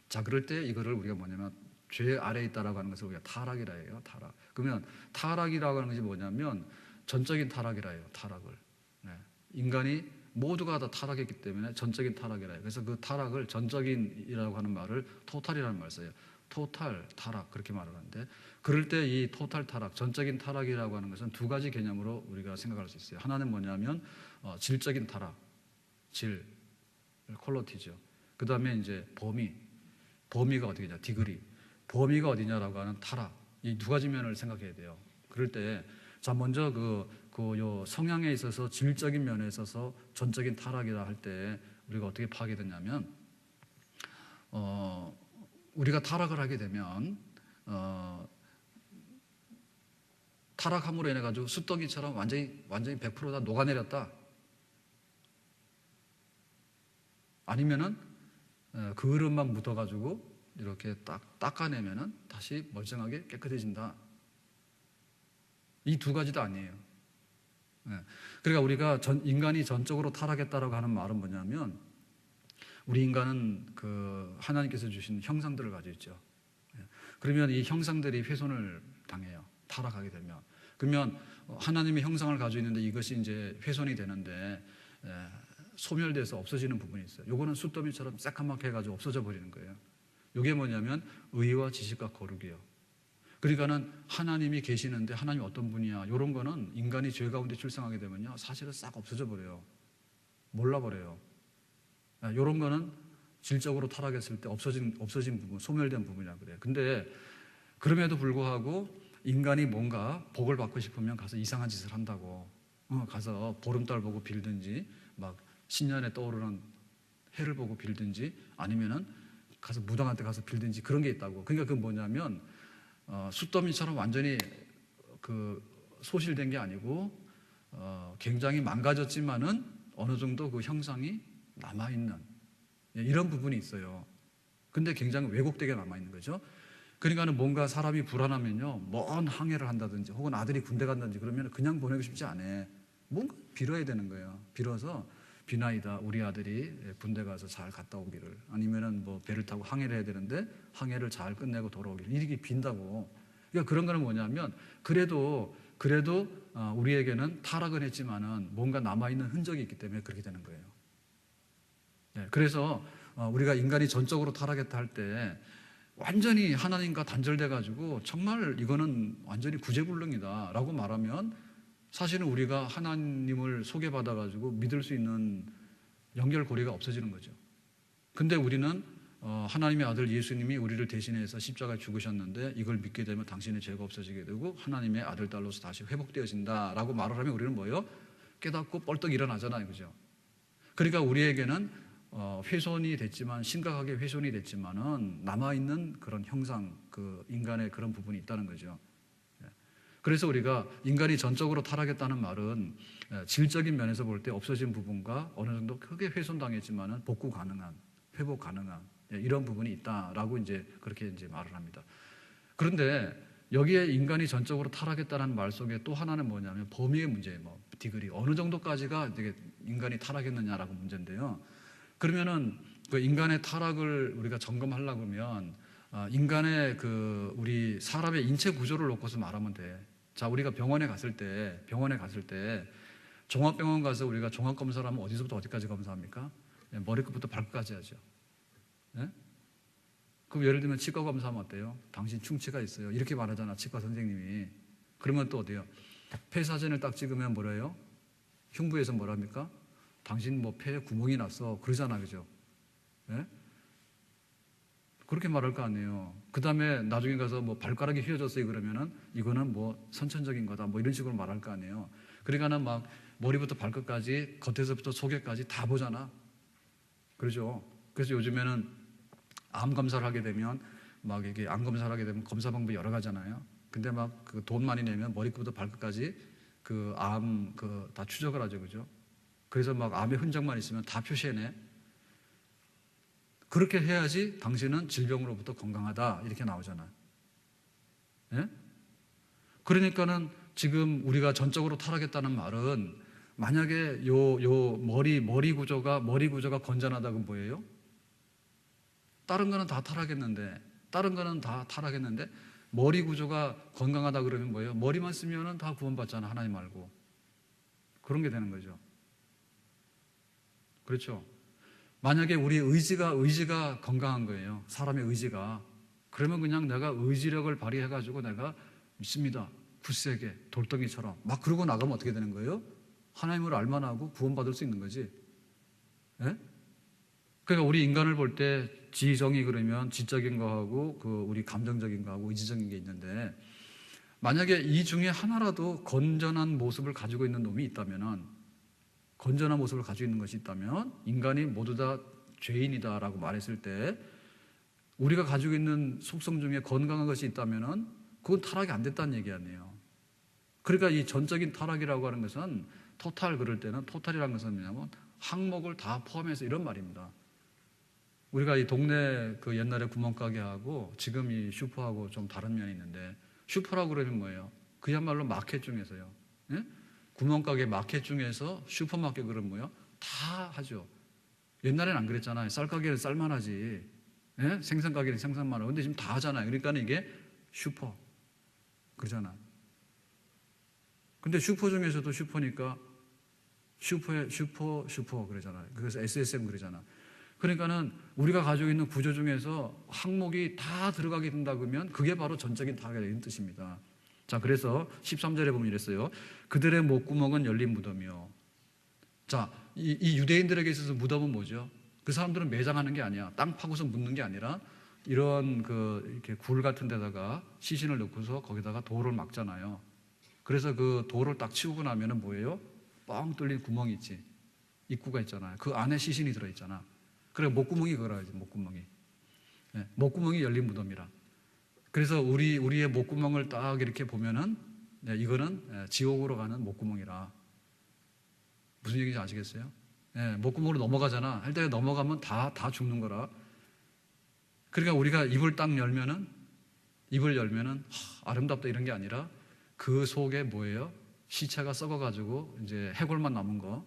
자, 그럴 때 이거를 우리가 뭐냐면 죄 아래에 있다라고 하는 것을 우리가 타락이라 해요. 타락. 그러면 타락이라고 하는 것이 뭐냐면 전적인 타락이라 해요. 타락을. 네. 인간이 모두가 다 타락했기 때문에 전적인 타락이라 해요. 그래서 그 타락을 전적인이라고 하는 말을 토탈이라는 말을 써요. 토탈, 타락 그렇게 말을 하는데, 그럴 때 이 토탈 타락, 전적인 타락이라고 하는 것은 두 가지 개념으로 우리가 생각할 수 있어요. 하나는 뭐냐면 질적인 타락, 질, 퀄리티죠. 그 다음에 이제 범위가 어디냐, 디그리. 범위가 어디냐라고 하는 타락. 이 두 가지 면을 생각해야 돼요. 그럴 때, 자, 먼저 요 성향에 있어서 질적인 면에 있어서 전적인 타락이라 할 때 우리가 어떻게 파악이 되냐면, 우리가 타락을 하게 되면, 타락함으로 인해 가지고 숯덩이처럼 완전히 100%다 녹아내렸다. 아니면은 그 흐름만 묻어가지고 이렇게 딱 닦아내면은 다시 멀쩡하게 깨끗해진다. 이 두 가지 다 아니에요. 그러니까 우리가 인간이 전적으로 타락했다라고 하는 말은 뭐냐면, 우리 인간은 그 하나님께서 주신 형상들을 가지고 있죠. 그러면 이 형상들이 훼손을 당해요. 타락하게 되면. 그러면 하나님의 형상을 가지고 있는데 이것이 이제 훼손이 되는데 소멸돼서 없어지는 부분이 있어요. 요거는 숯더미처럼 새까맣게 해가지고 없어져 버리는 거예요. 요게 뭐냐면 의와 지식과 거룩이에요. 그러니까는 하나님이 계시는데 하나님이 어떤 분이야, 요런 거는 인간이 죄 가운데 출생하게 되면요 사실은 싹 없어져 버려요. 몰라버려요. 요런 거는 질적으로 타락했을 때 없어진 부분, 소멸된 부분이라고 그래요. 근데 그럼에도 불구하고 인간이 뭔가 복을 받고 싶으면 가서 이상한 짓을 한다고. 가서 보름달 보고 빌든지, 막 신년에 떠오르는 해를 보고 빌든지, 아니면은 가서 무당한테 가서 빌든지, 그런 게 있다고. 그러니까 그건 뭐냐면 숯더미처럼 완전히 그 소실된 게 아니고 굉장히 망가졌지만은 어느 정도 그 형상이 남아있는 이런 부분이 있어요. 근데 굉장히 왜곡되게 남아있는 거죠. 그러니까는 뭔가 사람이 불안하면요 먼 항해를 한다든지 혹은 아들이 군대 간다든지 그러면 그냥 보내고 싶지 않아. 뭔가 빌어야 되는 거예요. 빌어서 비나이다, 우리 아들이 군대 가서 잘 갔다 오기를, 아니면은 뭐 배를 타고 항해를 해야 되는데 항해를 잘 끝내고 돌아오기를, 이렇게 빈다고. 그러니까 그런 거는 뭐냐면 그래도 우리에게는 타락은 했지만은 뭔가 남아있는 흔적이 있기 때문에 그렇게 되는 거예요. 그래서 우리가 인간이 전적으로 타락했다 할 때 완전히 하나님과 단절돼 가지고 정말 이거는 완전히 구제불능이다 라고 말하면, 사실은 우리가 하나님을 소개받아 가지고 믿을 수 있는 연결고리가 없어지는 거죠. 근데 우리는 하나님의 아들 예수님이 우리를 대신해서 십자가에 죽으셨는데 이걸 믿게 되면 당신의 죄가 없어지게 되고 하나님의 아들 딸로서 다시 회복되어진다라고 말을 하면 우리는 뭐예요? 깨닫고 벌떡 일어나잖아요, 그죠? 그러니까 우리에게는 훼손이 됐지만 심각하게 훼손이 됐지만은 남아 있는 그런 형상, 그 인간의 그런 부분이 있다는 거죠. 그래서 우리가 인간이 전적으로 타락했다는 말은 질적인 면에서 볼 때 없어진 부분과 어느 정도 크게 훼손당했지만은 복구 가능한, 회복 가능한 이런 부분이 있다라고 이제 그렇게 이제 말을 합니다. 그런데 여기에 인간이 전적으로 타락했다는 말 속에 또 하나는 뭐냐면 범위의 문제예요. 뭐 디그리 어느 정도까지가 이게 인간이 타락했느냐라고 문제인데요. 그러면은 그 인간의 타락을 우리가 점검하려고 하면 인간의 그 우리 사람의 인체 구조를 놓고서 말하면 돼. 자, 우리가 병원에 갔을 때 종합병원 가서 우리가 종합 검사를 하면 어디서부터 어디까지 검사합니까? 머리끝부터 발끝까지 하죠. 네? 그럼 예를 들면 치과 검사하면 어때요? 당신 충치가 있어요. 이렇게 말하잖아, 치과 선생님이. 그러면 또 어때요? 폐 사진을 딱 찍으면 뭐래요? 흉부에서 뭐랍니까? 당신 뭐 폐에 구멍이 났어. 그러잖아, 그죠? 네? 그렇게 말할 거 아니에요. 그 다음에 나중에 가서 뭐 발가락이 휘어졌어요. 그러면은 이거는 뭐 선천적인 거다. 뭐 이런 식으로 말할 거 아니에요. 그러니까는 막 머리부터 발끝까지, 겉에서부터 속에까지 다 보잖아. 그렇죠? 그래서 요즘에는 암 검사를 하게 되면 막 이게 암 검사를 하게 되면 검사 방법이 여러 가지잖아요. 근데 막 그 돈 많이 내면 머리부터 발끝까지 그 암 그 다 추적을 하죠, 그죠? 그래서 막 암의 흔적만 있으면 다 표시해내. 그렇게 해야지 당신은 질병으로부터 건강하다 이렇게 나오잖아요. 예? 그러니까는 지금 우리가 전적으로 타락했다는 말은 만약에 요 머리 구조가 건전하다고 뭐예요? 다른 거는 다 타락했는데 머리 구조가 건강하다 그러면 뭐예요? 머리만 쓰면은 다 구원받잖아, 하나님 알고. 그런 게 되는 거죠. 그렇죠? 만약에 우리 의지가 건강한 거예요. 사람의 의지가. 그러면 그냥 내가 의지력을 발휘해가지고 내가 믿습니다. 굳세게 돌덩이처럼 막 그러고 나가면 어떻게 되는 거예요? 하나님을 알만하고 구원받을 수 있는 거지. 예? 그러니까 우리 인간을 볼 때 지정이 그러면 지적인 거하고 그 우리 감정적인 거하고 의지적인 게 있는데 만약에 이 중에 하나라도 건전한 모습을 가지고 있는 놈이 있다면은 건전한 모습을 가지고 있는 것이 있다면 인간이 모두 다 죄인이다라고 말했을 때 우리가 가지고 있는 속성 중에 건강한 것이 있다면은 그건 타락이 안 됐다는 얘기 아니에요. 그러니까 이 전적인 타락이라고 하는 것은 그럴 때는 토탈이라는 것은 뭐냐면 항목을 다 포함해서 이런 말입니다. 우리가 이 동네 그 옛날에 구멍가게하고 지금 이 슈퍼하고 좀 다른 면이 있는데 슈퍼라고 그러면 뭐예요? 그야말로 마켓 중에서요. 예? 구멍가게 마켓 중에서 슈퍼마켓 그러면 뭐예요? 다 하죠. 옛날에는 안 그랬잖아요. 쌀가게는 쌀만 하지. 예? 생선가게는 생선만 하고. 근데 지금 다 하잖아요. 그러니까 이게 슈퍼. 그러잖아. 근데 슈퍼 중에서도 슈퍼니까 슈퍼 그러잖아요. 그래서 SSM 그러잖아. 그러니까는 우리가 가지고 있는 구조 중에서 항목이 다 들어가게 된다 그러면 그게 바로 전적인 타격이라는 뜻입니다. 자, 그래서 13절에 보면 이랬어요. 그들의 목구멍은 열린 무덤이요. 자, 이 유대인들에게 있어서 무덤은 뭐죠? 그 사람들은 매장하는 게 아니야. 땅 파고서 묻는 게 아니라 이런 이렇게 굴 같은 데다가 시신을 넣고서 거기다가 돌을 막잖아요. 그래서 그 돌을 딱 치우고 나면은 뭐예요? 뻥 뚫린 구멍이 있지. 입구가 있잖아요. 그 안에 시신이 들어있잖아. 그래, 목구멍이 그거라 하지, 목구멍이. 네, 목구멍이 열린 무덤이라. 그래서 우리의 목구멍을 딱 이렇게 보면은, 네, 이거는 지옥으로 가는 목구멍이라. 무슨 얘기인지 아시겠어요? 네, 목구멍으로 넘어가잖아. 할 때 넘어가면 다 죽는 거라. 그러니까 우리가 입을 열면은, 아름답다 이런 게 아니라 그 속에 뭐예요? 시체가 썩어가지고 이제 해골만 남은 거.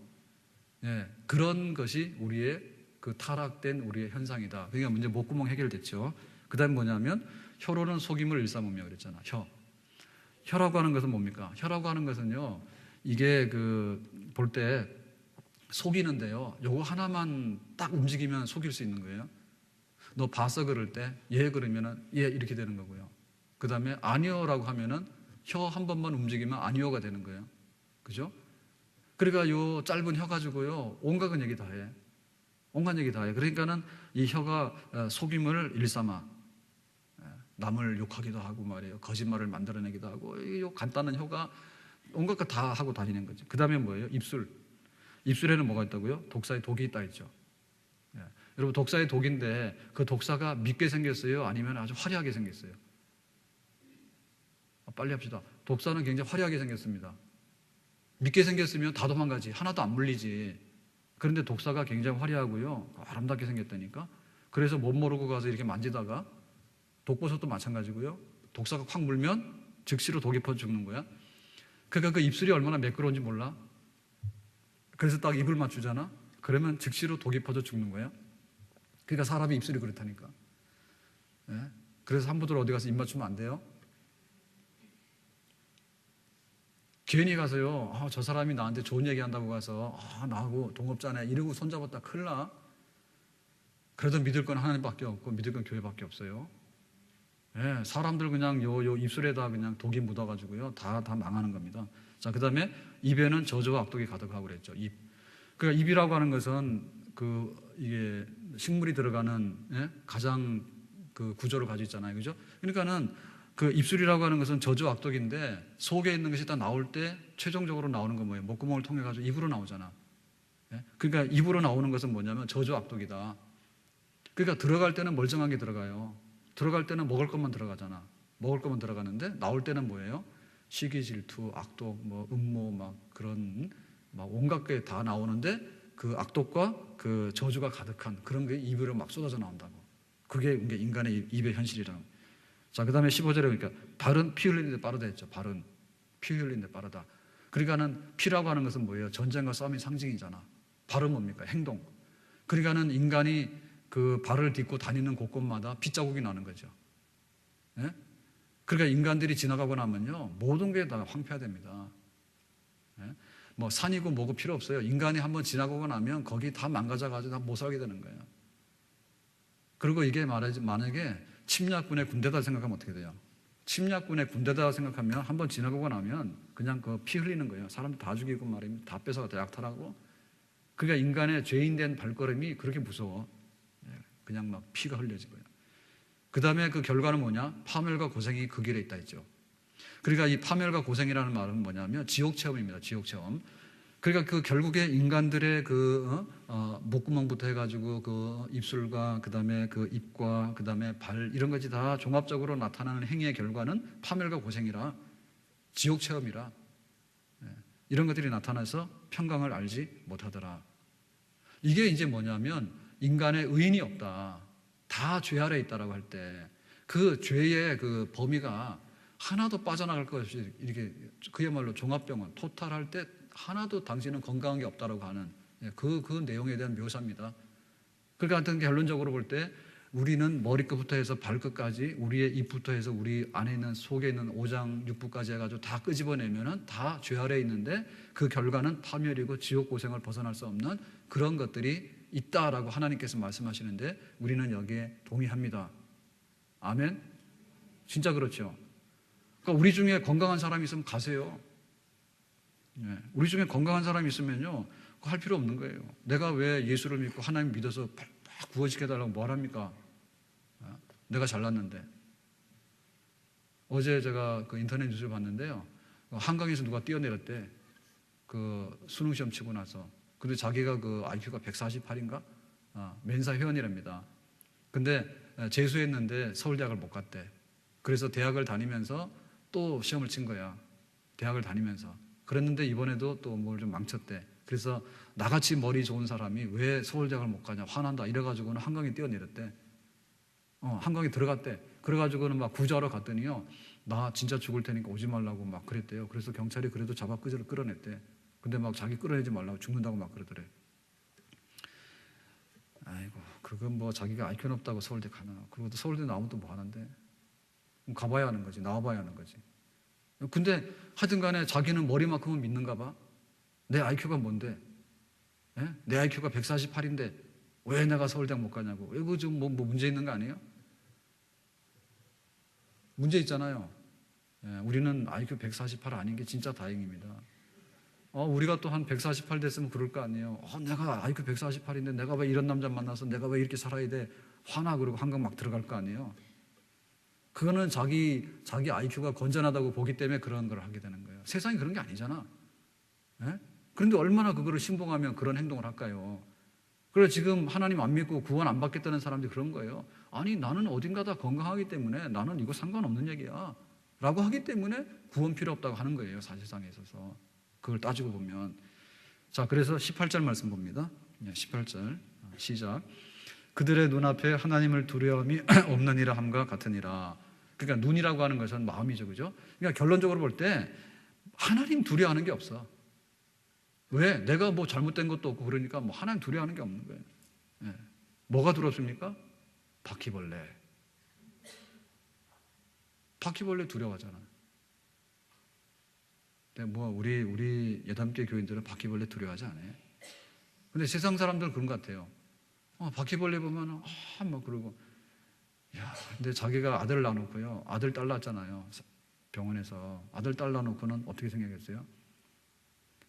네, 그런 것이 우리의 그 타락된 우리의 현상이다. 그러니까 문제 목구멍 해결됐죠. 그 다음에 뭐냐면 혀로는 속임을 일삼으며 그랬잖아. 혀라고 하는 것은 뭡니까? 혀라고 하는 것은요, 이게 볼 때 속이는데요, 요거 하나만 딱 움직이면 속일 수 있는 거예요. 너 봤어 그럴 때 예 그러면은 예 이렇게 되는 거고요. 그 다음에 아니요라고 하면은 혀 한 번만 움직이면 아니요가 되는 거예요. 그죠? 그러니까 요 짧은 혀 가지고요 온갖 얘기 다 해. 온갖 얘기 다 해요. 그러니까는 이 혀가 속임을 일삼아 남을 욕하기도 하고 말이에요. 거짓말을 만들어내기도 하고 이 간단한 혀가 온갖 거 다 하고 다니는 거죠. 그 다음에 뭐예요? 입술. 입술에는 뭐가 있다고요? 독사의 독이 있다 했죠. 여러분 독사의 독인데 그 독사가 밉게 생겼어요? 아니면 아주 화려하게 생겼어요? 빨리 합시다. 독사는 굉장히 화려하게 생겼습니다. 밉게 생겼으면 다 도망가지. 하나도 안 물리지. 그런데 독사가 굉장히 화려하고요. 아름답게 생겼다니까. 그래서 못 모르고 가서 이렇게 만지다가 독버섯도 마찬가지고요. 독사가 확 물면 즉시로 독이 퍼져 죽는 거야. 그러니까 그 입술이 얼마나 매끄러운지 몰라. 그래서 딱 입을 맞추잖아. 그러면 즉시로 독이 퍼져 죽는 거야. 그러니까 사람이 입술이 그렇다니까. 그래서 함부로 어디 가서 입 맞추면 안 돼요. 괜히 가서요, 저 사람이 나한테 좋은 얘기 한다고 가서, 나하고 동업자네, 이러고 손잡았다 큰일 나. 그래도 믿을 건 하나님밖에 없고, 믿을 건 교회밖에 없어요. 사람들 그냥 요 입술에다 그냥 독이 묻어가지고요, 다 망하는 겁니다. 자, 그 다음에 입에는 저주와 악독이 가득하고 그랬죠, 입. 그러니까 입이라고 하는 것은 이게 식물이 들어가는 가장 그 구조를 가지고 있잖아요. 그죠? 그러니까는 그 입술이라고 하는 것은 저주와 악독인데 속에 있는 것이 다 나올 때 최종적으로 나오는 건 뭐예요? 목구멍을 통해 가지고 입으로 나오잖아. 그러니까 입으로 나오는 것은 뭐냐면 저주와 악독이다. 그러니까 들어갈 때는 멀쩡한 게 들어가요. 들어갈 때는 먹을 것만 들어가잖아. 먹을 것만 들어가는데 나올 때는 뭐예요? 시기, 질투, 악독, 뭐 음모, 막 그런 막 온갖 게 다 나오는데 그 악독과 그 저주가 가득한 그런 게 입으로 막 쏟아져 나온다고. 그게 인간의 입의 현실이라는. 자, 그 다음에 15절에 그러니까 발은 피 흘리는 데 빠르다 했죠. 발은 피 흘리는 데 빠르다. 그러니까는 피라고 하는 것은 뭐예요? 전쟁과 싸움의 상징이잖아. 발은 뭡니까? 행동. 그러니까는 인간이 그 발을 딛고 다니는 곳곳마다 핏자국이 나는 거죠. 그러니까 인간들이 지나가고 나면요, 모든 게 다 황폐화됩니다. 뭐 산이고 뭐고 필요 없어요. 인간이 한번 지나가고 나면 거기 다 망가져가지고 다 못 살게 되는 거예요. 그리고 이게 만약에 침략군의 군대다 생각하면 어떻게 돼요? 침략군의 군대다 생각하면 한번 지나가고 나면 그냥 그 피 흘리는 거예요. 사람들 다 죽이고 말입니다. 다 뺏어가 약탈하고. 그러니까 인간의 죄인된 발걸음이 그렇게 무서워. 그냥 막 피가 흘려진 거예요. 그 다음에 그 결과는 뭐냐? 파멸과 고생이 그 길에 있다 했죠. 그러니까 이 파멸과 고생이라는 말은 뭐냐면 지옥 체험입니다. 지옥 체험. 그러니까 그 결국에 인간들의 목구멍부터 해가지고 그 입술과 그 다음에 그 입과 그 다음에 발 이런 것이 다 종합적으로 나타나는 행위의 결과는 파멸과 고생이라 지옥 체험이라 이런 것들이 나타나서 평강을 알지 못하더라. 이게 이제 뭐냐면 인간의 의인이 없다. 다 죄 아래 있다라고 할 때 그 죄의 그 범위가 하나도 빠져나갈 것 없이 이렇게 그야말로 종합병원 토탈할 때 하나도 당신은 건강한 게 없다라고 하는 그 내용에 대한 묘사입니다. 그러니까 하여튼 결론적으로 볼 때 우리는 머리끝부터 해서 발끝까지 우리의 입부터 해서 우리 안에 있는 속에 있는 오장 육부까지 해가지고 다 끄집어내면은 다 죄 아래 있는데 그 결과는 파멸이고 지옥 고생을 벗어날 수 없는 그런 것들이 있다라고 하나님께서 말씀하시는데 우리는 여기에 동의합니다. 아멘? 진짜 그렇죠. 그러니까 우리 중에 건강한 사람이 있으면 가세요. 우리 중에 건강한 사람이 있으면요 할 필요 없는 거예요. 내가 왜 예수를 믿고 하나님 믿어서 막 구원시켜달라고 뭘 합니까? 내가 잘났는데. 어제 제가 그 인터넷 뉴스를 봤는데요, 한강에서 누가 뛰어내렸대. 그 수능시험 치고 나서. 근데 자기가 그 IQ가 148인가? 멘사 회원이랍니다. 근데 재수했는데 서울대학을 못 갔대. 그래서 대학을 다니면서 또 시험을 친 거야. 대학을 다니면서. 그랬는데 이번에도 또 뭘 좀 망쳤대. 그래서 나같이 머리 좋은 사람이 왜 서울대학을 못 가냐 화난다 이래가지고는 한강에 뛰어내렸대. 한강에 들어갔대. 그래가지고는 막 구조하러 갔더니요, 나 진짜 죽을 테니까 오지 말라고 막 그랬대요. 그래서 경찰이 그래도 잡아 끌어냈대. 근데 막 자기 끌어내지 말라고 죽는다고 막 그러더래. 아이고, 그건 뭐 자기가 IQ는 없다고 서울대 가나. 그리고 또 서울대 나오면 또 뭐 하는데. 가봐야 하는 거지. 나와봐야 하는 거지. 근데 하여튼 간에 자기는 머리만큼은 믿는가 봐. 내 IQ가 뭔데? 내 IQ가 148인데 왜 내가 서울대학 못 가냐고. 이거 좀 뭐 문제 있는 거 아니에요? 문제 있잖아요. 우리는 IQ 148 아닌 게 진짜 다행입니다. 우리가 또 한 148 됐으면 그럴 거 아니에요. 내가 IQ 148인데 내가 왜 이런 남자 만나서 내가 왜 이렇게 살아야 돼? 화나 그러고 한강 막 들어갈 거 아니에요. 그거는 자기 IQ가 건전하다고 보기 때문에 그런 걸 하게 되는 거예요. 세상이 그런 게 아니잖아. 예? 그런데 얼마나 그거를 신봉하면 그런 행동을 할까요? 그래서 지금 하나님 안 믿고 구원 안 받겠다는 사람들이 그런 거예요. 아니 나는 어딘가 다 건강하기 때문에 나는 이거 상관없는 얘기야 라고 하기 때문에 구원 필요 없다고 하는 거예요. 사실상에 있어서 그걸 따지고 보면. 자, 그래서 18절 말씀 봅니다. 18절 시작. 그들의 눈앞에 하나님을 두려움이 없느니라 함과 같으니라. 그러니까 눈이라고 하는 것은 마음이죠, 그죠? 그러니까 결론적으로 볼 때 하나님 두려워하는 게 없어. 왜? 내가 뭐 잘못된 것도 없고 그러니까 뭐 하나님 두려워하는 게 없는 거예요. 예. 뭐가 두렵습니까? 바퀴벌레. 바퀴벌레 두려워하잖아. 근데 뭐 우리 예담교회 교인들은 바퀴벌레 두려워하지 않아요. 근데 세상 사람들은 그런 것 같아요. 바퀴벌레 보면 막 그러고. 야, 근데 자기가 아들 낳아놓고요. 아들 딸 낳았잖아요. 병원에서 아들 딸 낳아놓고는 어떻게 생각했어요?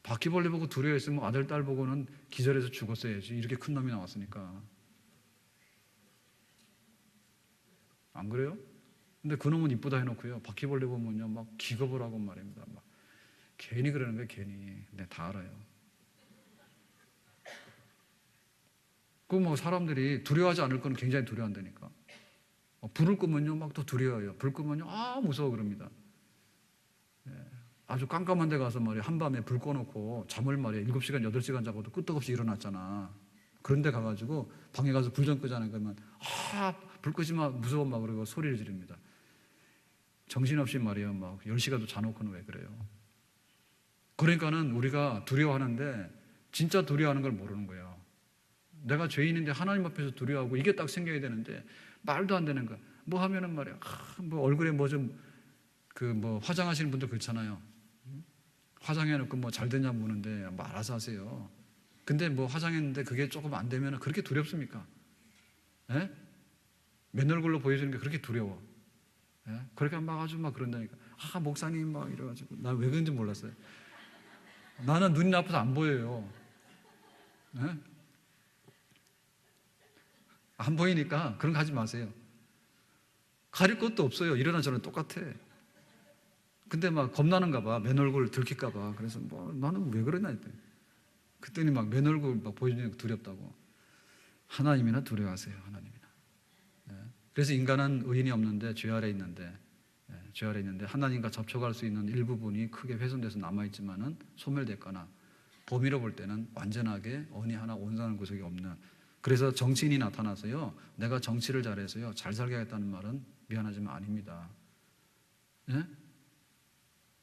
바퀴벌레 보고 두려워했으면 아들 딸 보고는 기절해서 죽었어야지. 이렇게 큰 놈이 나왔으니까. 안 그래요? 근데 그놈은 이쁘다 해놓고요. 바퀴벌레 보면요 막 기겁을 하고 말입니다. 막 괜히 그러는 거예요. 괜히. 근데 다 알아요. 그 뭐 사람들이 두려워하지 않을 거는 굉장히 두려워한다니까. 불을 끄면요 막 또 두려워해요. 불 끄면요 무서워 그럽니다. 예. 아주 깜깜한 데 가서 말이야 한밤에 불 꺼놓고 잠을 말이야 7시간 8시간 자고도 끄떡없이 일어났잖아. 그런데 가가지고 방에 가서 불 좀 끄자는 거면 불 끄지 마 무서워 막 그러고 소리를 지릅니다. 정신없이 말이야 막 10시간도 자놓고는 왜 그래요? 그러니까는 우리가 두려워하는데 진짜 두려워하는 걸 모르는 거예요. 내가 죄인인데 하나님 앞에서 두려워하고 이게 딱 생겨야 되는데 말도 안 되는 거야. 뭐 하면은 말이야 뭐 얼굴에 뭐 좀 뭐 화장하시는 분들 그렇잖아요. 화장해놓고 뭐 잘 되냐 묻는데 뭐 알아서 하세요. 근데 뭐 화장했는데 그게 조금 안 되면 그렇게 두렵습니까? 예? 맨 얼굴로 보여주는 게 그렇게 두려워. 예? 그렇게 막 아주 막 그런다니까. 목사님 막 이래가지고 나 왜 그런지 몰랐어요. 나는 눈이 아파서 안 보여요. 예? 안 보이니까 그런 거 하지 마세요. 가릴 것도 없어요. 일어나 저는 똑같아. 근데 막 겁나는가 봐. 맨 얼굴 들킬까 봐. 그래서 뭐 나는 왜 그러나 했더니 그랬더니 막 맨 얼굴 막 보여주는 게 두렵다고. 하나님이나 두려워하세요. 하나님이나. 예. 그래서 인간은 의인이 없는데 죄 아래 있는데 죄 아래 있는데 하나님과 접촉할 수 있는 일부분이 크게 훼손돼서 남아있지만은 소멸됐거나 범위로 볼 때는 완전하게 어디 하나 온전한 구석이 없는. 그래서 정치인이 나타나서요 내가 정치를 잘해서요 잘 살게 하겠다는 말은 미안하지만 아닙니다. 예?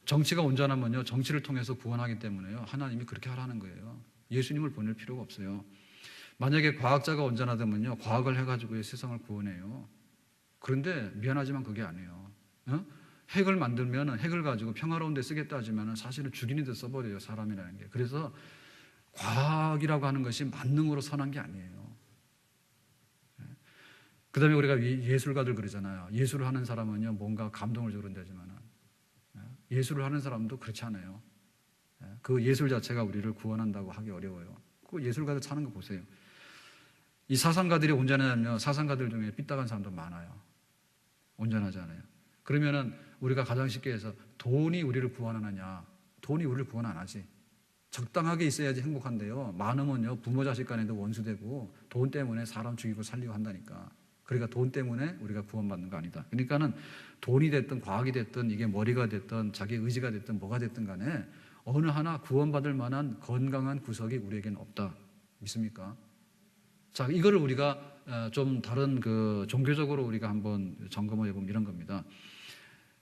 정치가 온전하면요 정치를 통해서 구원하기 때문에요 하나님이 그렇게 하라는 거예요. 예수님을 보낼 필요가 없어요. 만약에 과학자가 온전하다면요 과학을 해가지고 세상을 구원해요. 그런데 미안하지만 그게 아니에요. 핵을 만들면 핵을 가지고 평화로운 데 쓰겠다 하지만 사실은 죽이는 데 써버려요 사람이라는 게. 그래서 과학이라고 하는 것이 만능으로 선한 게 아니에요. 그 다음에 우리가 예술가들 그러잖아요. 예술을 하는 사람은요 뭔가 감동을 주는다지만 예술을 하는 사람도 그렇지 않아요. 그 예술 자체가 우리를 구원한다고 하기 어려워요. 그 예술가들 사는 거 보세요. 이 사상가들이 온전하냐면 사상가들 중에 삐딱한 사람도 많아요. 온전하지 않아요. 그러면은 우리가 가장 쉽게 해서 돈이 우리를 구원하느냐? 돈이 우리를 구원 안 하지. 적당하게 있어야지 행복한데요. 많으면요 부모 자식 간에도 원수되고 돈 때문에 사람 죽이고 살리고 한다니까. 그러니까 돈 때문에 우리가 구원받는 거 아니다. 그러니까는 돈이 됐든 과학이 됐든 이게 머리가 됐든 자기 의지가 됐든 뭐가 됐든 간에 어느 하나 구원받을 만한 건강한 구석이 우리에게는 없다. 믿습니까? 자, 이거를 우리가 좀 다른 그 종교적으로 우리가 한번 점검해 보면 이런 겁니다.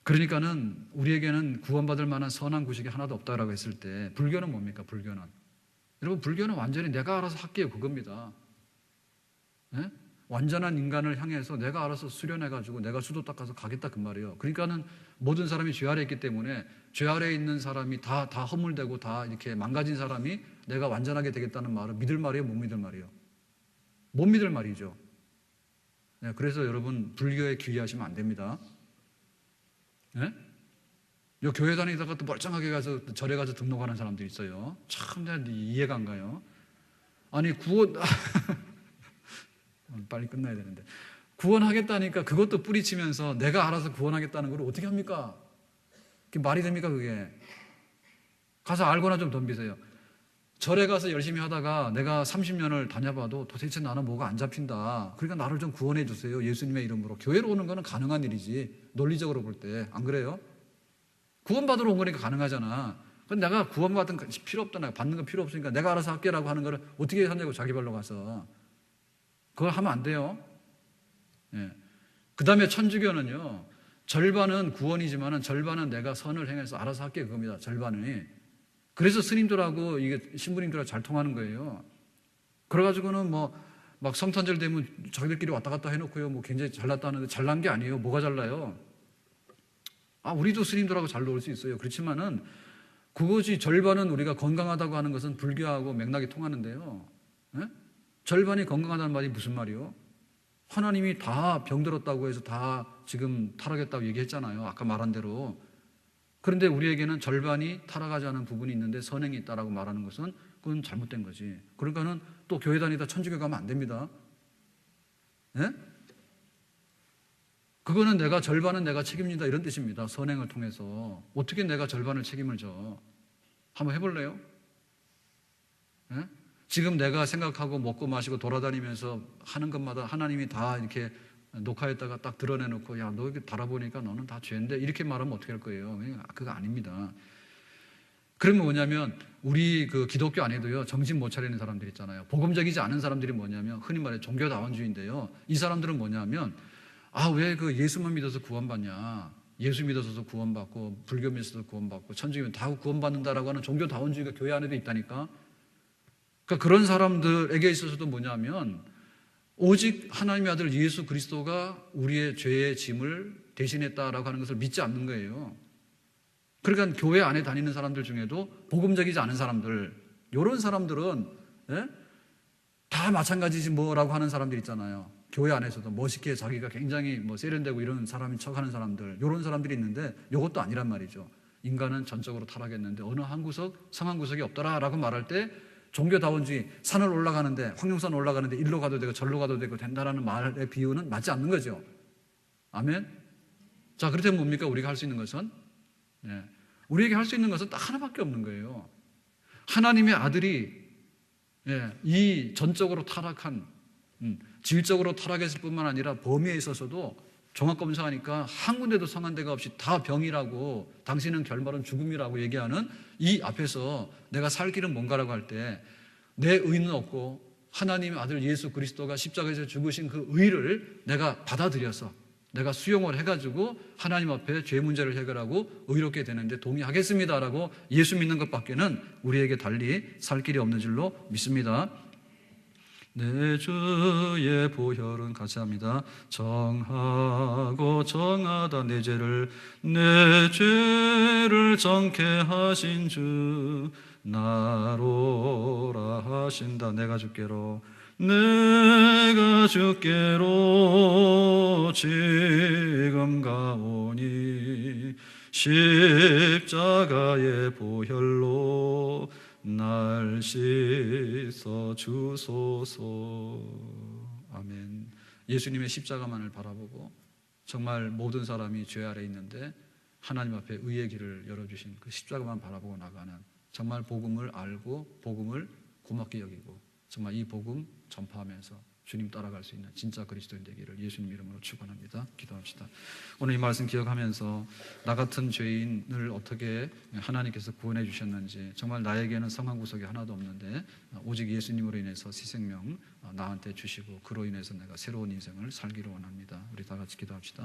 그러니까는 우리에게는 구원받을 만한 선한 구석이 하나도 없다라고 했을 때 불교는 뭡니까? 불교는 여러분 불교는 완전히 내가 알아서 할게요 그겁니다. 네? 완전한 인간을 향해서 내가 알아서 수련해가지고 내가 수도 닦아서 가겠다 그 말이에요. 그러니까는 모든 사람이 죄 아래에 있기 때문에 죄 아래에 있는 사람이 다 허물되고 다 이렇게 망가진 사람이 내가 완전하게 되겠다는 말은 믿을 말이에요? 못 믿을 말이에요? 못 믿을 말이죠. 네, 그래서 여러분 불교에 귀의하시면 안 됩니다. 네? 요 교회 다니다가 또 멀쩡하게 가서 절에 가서 등록하는 사람들이 있어요. 참 내가 이해가 안 가요. 아니 구원 빨리 끝나야 되는데 구원하겠다니까 그것도 뿌리치면서 내가 알아서 구원하겠다는 걸 어떻게 합니까? 그게 말이 됩니까 그게? 가서 알거나 좀 덤비세요. 절에 가서 열심히 하다가 내가 30년을 다녀봐도 도대체 나는 뭐가 안 잡힌다. 그러니까 나를 좀 구원해 주세요. 예수님의 이름으로. 교회로 오는 거는 가능한 일이지. 논리적으로 볼 때. 안 그래요? 구원받으러 온 거니까 가능하잖아. 근데 내가 구원받은 거 필요 없다. 내가 받는 건 필요 없으니까 내가 알아서 할게라고 하는 거를 어떻게 하냐고 자기 발로 가서. 그걸 하면 안 돼요. 예. 그 다음에 천주교는요. 절반은 구원이지만은 절반은 내가 선을 행해서 알아서 할게 그겁니다. 절반이. 그래서 스님들하고 이게 신부님들하고 잘 통하는 거예요. 그래가지고는 뭐 막 성탄절 되면 자기들끼리 왔다 갔다 해놓고요. 뭐 굉장히 잘났다 하는데 잘난 게 아니에요. 뭐가 잘나요? 우리도 스님들하고 잘 놀 수 있어요. 그렇지만은 그것이 절반은 우리가 건강하다고 하는 것은 불교하고 맥락이 통하는데요. 예? 절반이 건강하다는 말이 무슨 말이요? 하나님이 다 병들었다고 해서 다 지금 타락했다고 얘기했잖아요. 아까 말한 대로. 그런데 우리에게는 절반이 타락하지 않은 부분이 있는데 선행이 있다라고 말하는 것은 그건 잘못된 거지. 그러니까는 또 교회 다니다 천주교 가면 안 됩니다. 예? 그거는 내가 절반은 내가 책임진다 이런 뜻입니다. 선행을 통해서. 어떻게 내가 절반을 책임을 져? 한번 해볼래요? 예? 지금 내가 생각하고 먹고 마시고 돌아다니면서 하는 것마다 하나님이 다 이렇게 녹화했다가 딱 드러내놓고 야, 너 이렇게 달아보니까 너는 다 죄인데 이렇게 말하면 어떻게 할 거예요? 그거 아닙니다. 그러면 뭐냐면 우리 그 기독교 안에도요 정신 못 차리는 사람들 있잖아요. 복음적이지 않은 사람들이 뭐냐면 흔히 말해 종교다원주의인데요. 이 사람들은 뭐냐면 왜 그 예수만 믿어서 구원받냐? 예수 믿어서 구원받고 불교 믿어서 구원받고 천주교는 다 구원받는다라고 하는 종교다원주의가 교회 안에도 있다니까. 그러니까 그런 사람들에게 있어서도 뭐냐면 오직 하나님의 아들 예수 그리스도가 우리의 죄의 짐을 대신했다라고 하는 것을 믿지 않는 거예요. 그러니까 교회 안에 다니는 사람들 중에도 복음적이지 않은 사람들, 이런 사람들은 다 마찬가지지 뭐라고 하는 사람들 있잖아요. 교회 안에서도 멋있게 자기가 굉장히 세련되고 이런 사람인 척하는 사람들, 이런 사람들이 있는데 이것도 아니란 말이죠. 인간은 전적으로 타락했는데 어느 한 구석, 상한 구석이 없더라라고 말할 때 종교다원주의, 산을 올라가는데 황룡산 올라가는데 일로 가도 되고 절로 가도 되고 된다라는 말의 비유는 맞지 않는 거죠. 아멘. 자, 그렇다면 뭡니까? 우리가 할 수 있는 것은 우리에게 할 수 있는 것은 딱 하나밖에 없는 거예요. 하나님의 아들이 이 전적으로 타락한 질적으로 타락했을 뿐만 아니라 범위에 있어서도 종합검사하니까 한 군데도 성한 데가 없이 다 병이라고 당신은 결말은 죽음이라고 얘기하는 이 앞에서 내가 살 길은 뭔가라고 할 때 내 의는 없고 하나님의 아들 예수 그리스도가 십자가에서 죽으신 그 의를 내가 받아들여서 내가 수용을 해가지고 하나님 앞에 죄 문제를 해결하고 의롭게 되는데 동의하겠습니다라고 예수 믿는 것밖에는 우리에게 달리 살 길이 없는 줄로 믿습니다. 내 주의 보혈은 같이 합니다. 정하고 정하다 내 죄를 정케 하신 주 나로라 하신다. 내가 주께로 지금 가오니 십자가의 보혈로 날 씻어 주소서. 아멘. 예수님의 십자가만을 바라보고 정말 모든 사람이 죄 아래 있는데 하나님 앞에 의의 길을 열어주신 그 십자가만 바라보고 나가는 정말 복음을 알고 복음을 고맙게 여기고 정말 이 복음 전파하면서 주님 따라갈 수 있는 진짜 그리스도인 되기를 예수님 이름으로 축원합니다. 기도합시다. 오늘 이 말씀 기억하면서 나 같은 죄인을 어떻게 하나님께서 구원해 주셨는지 정말 나에게는 성한 구석이 하나도 없는데 오직 예수님으로 인해서 새 생명 나한테 주시고 그로 인해서 내가 새로운 인생을 살기를 원합니다. 우리 다 같이 기도합시다.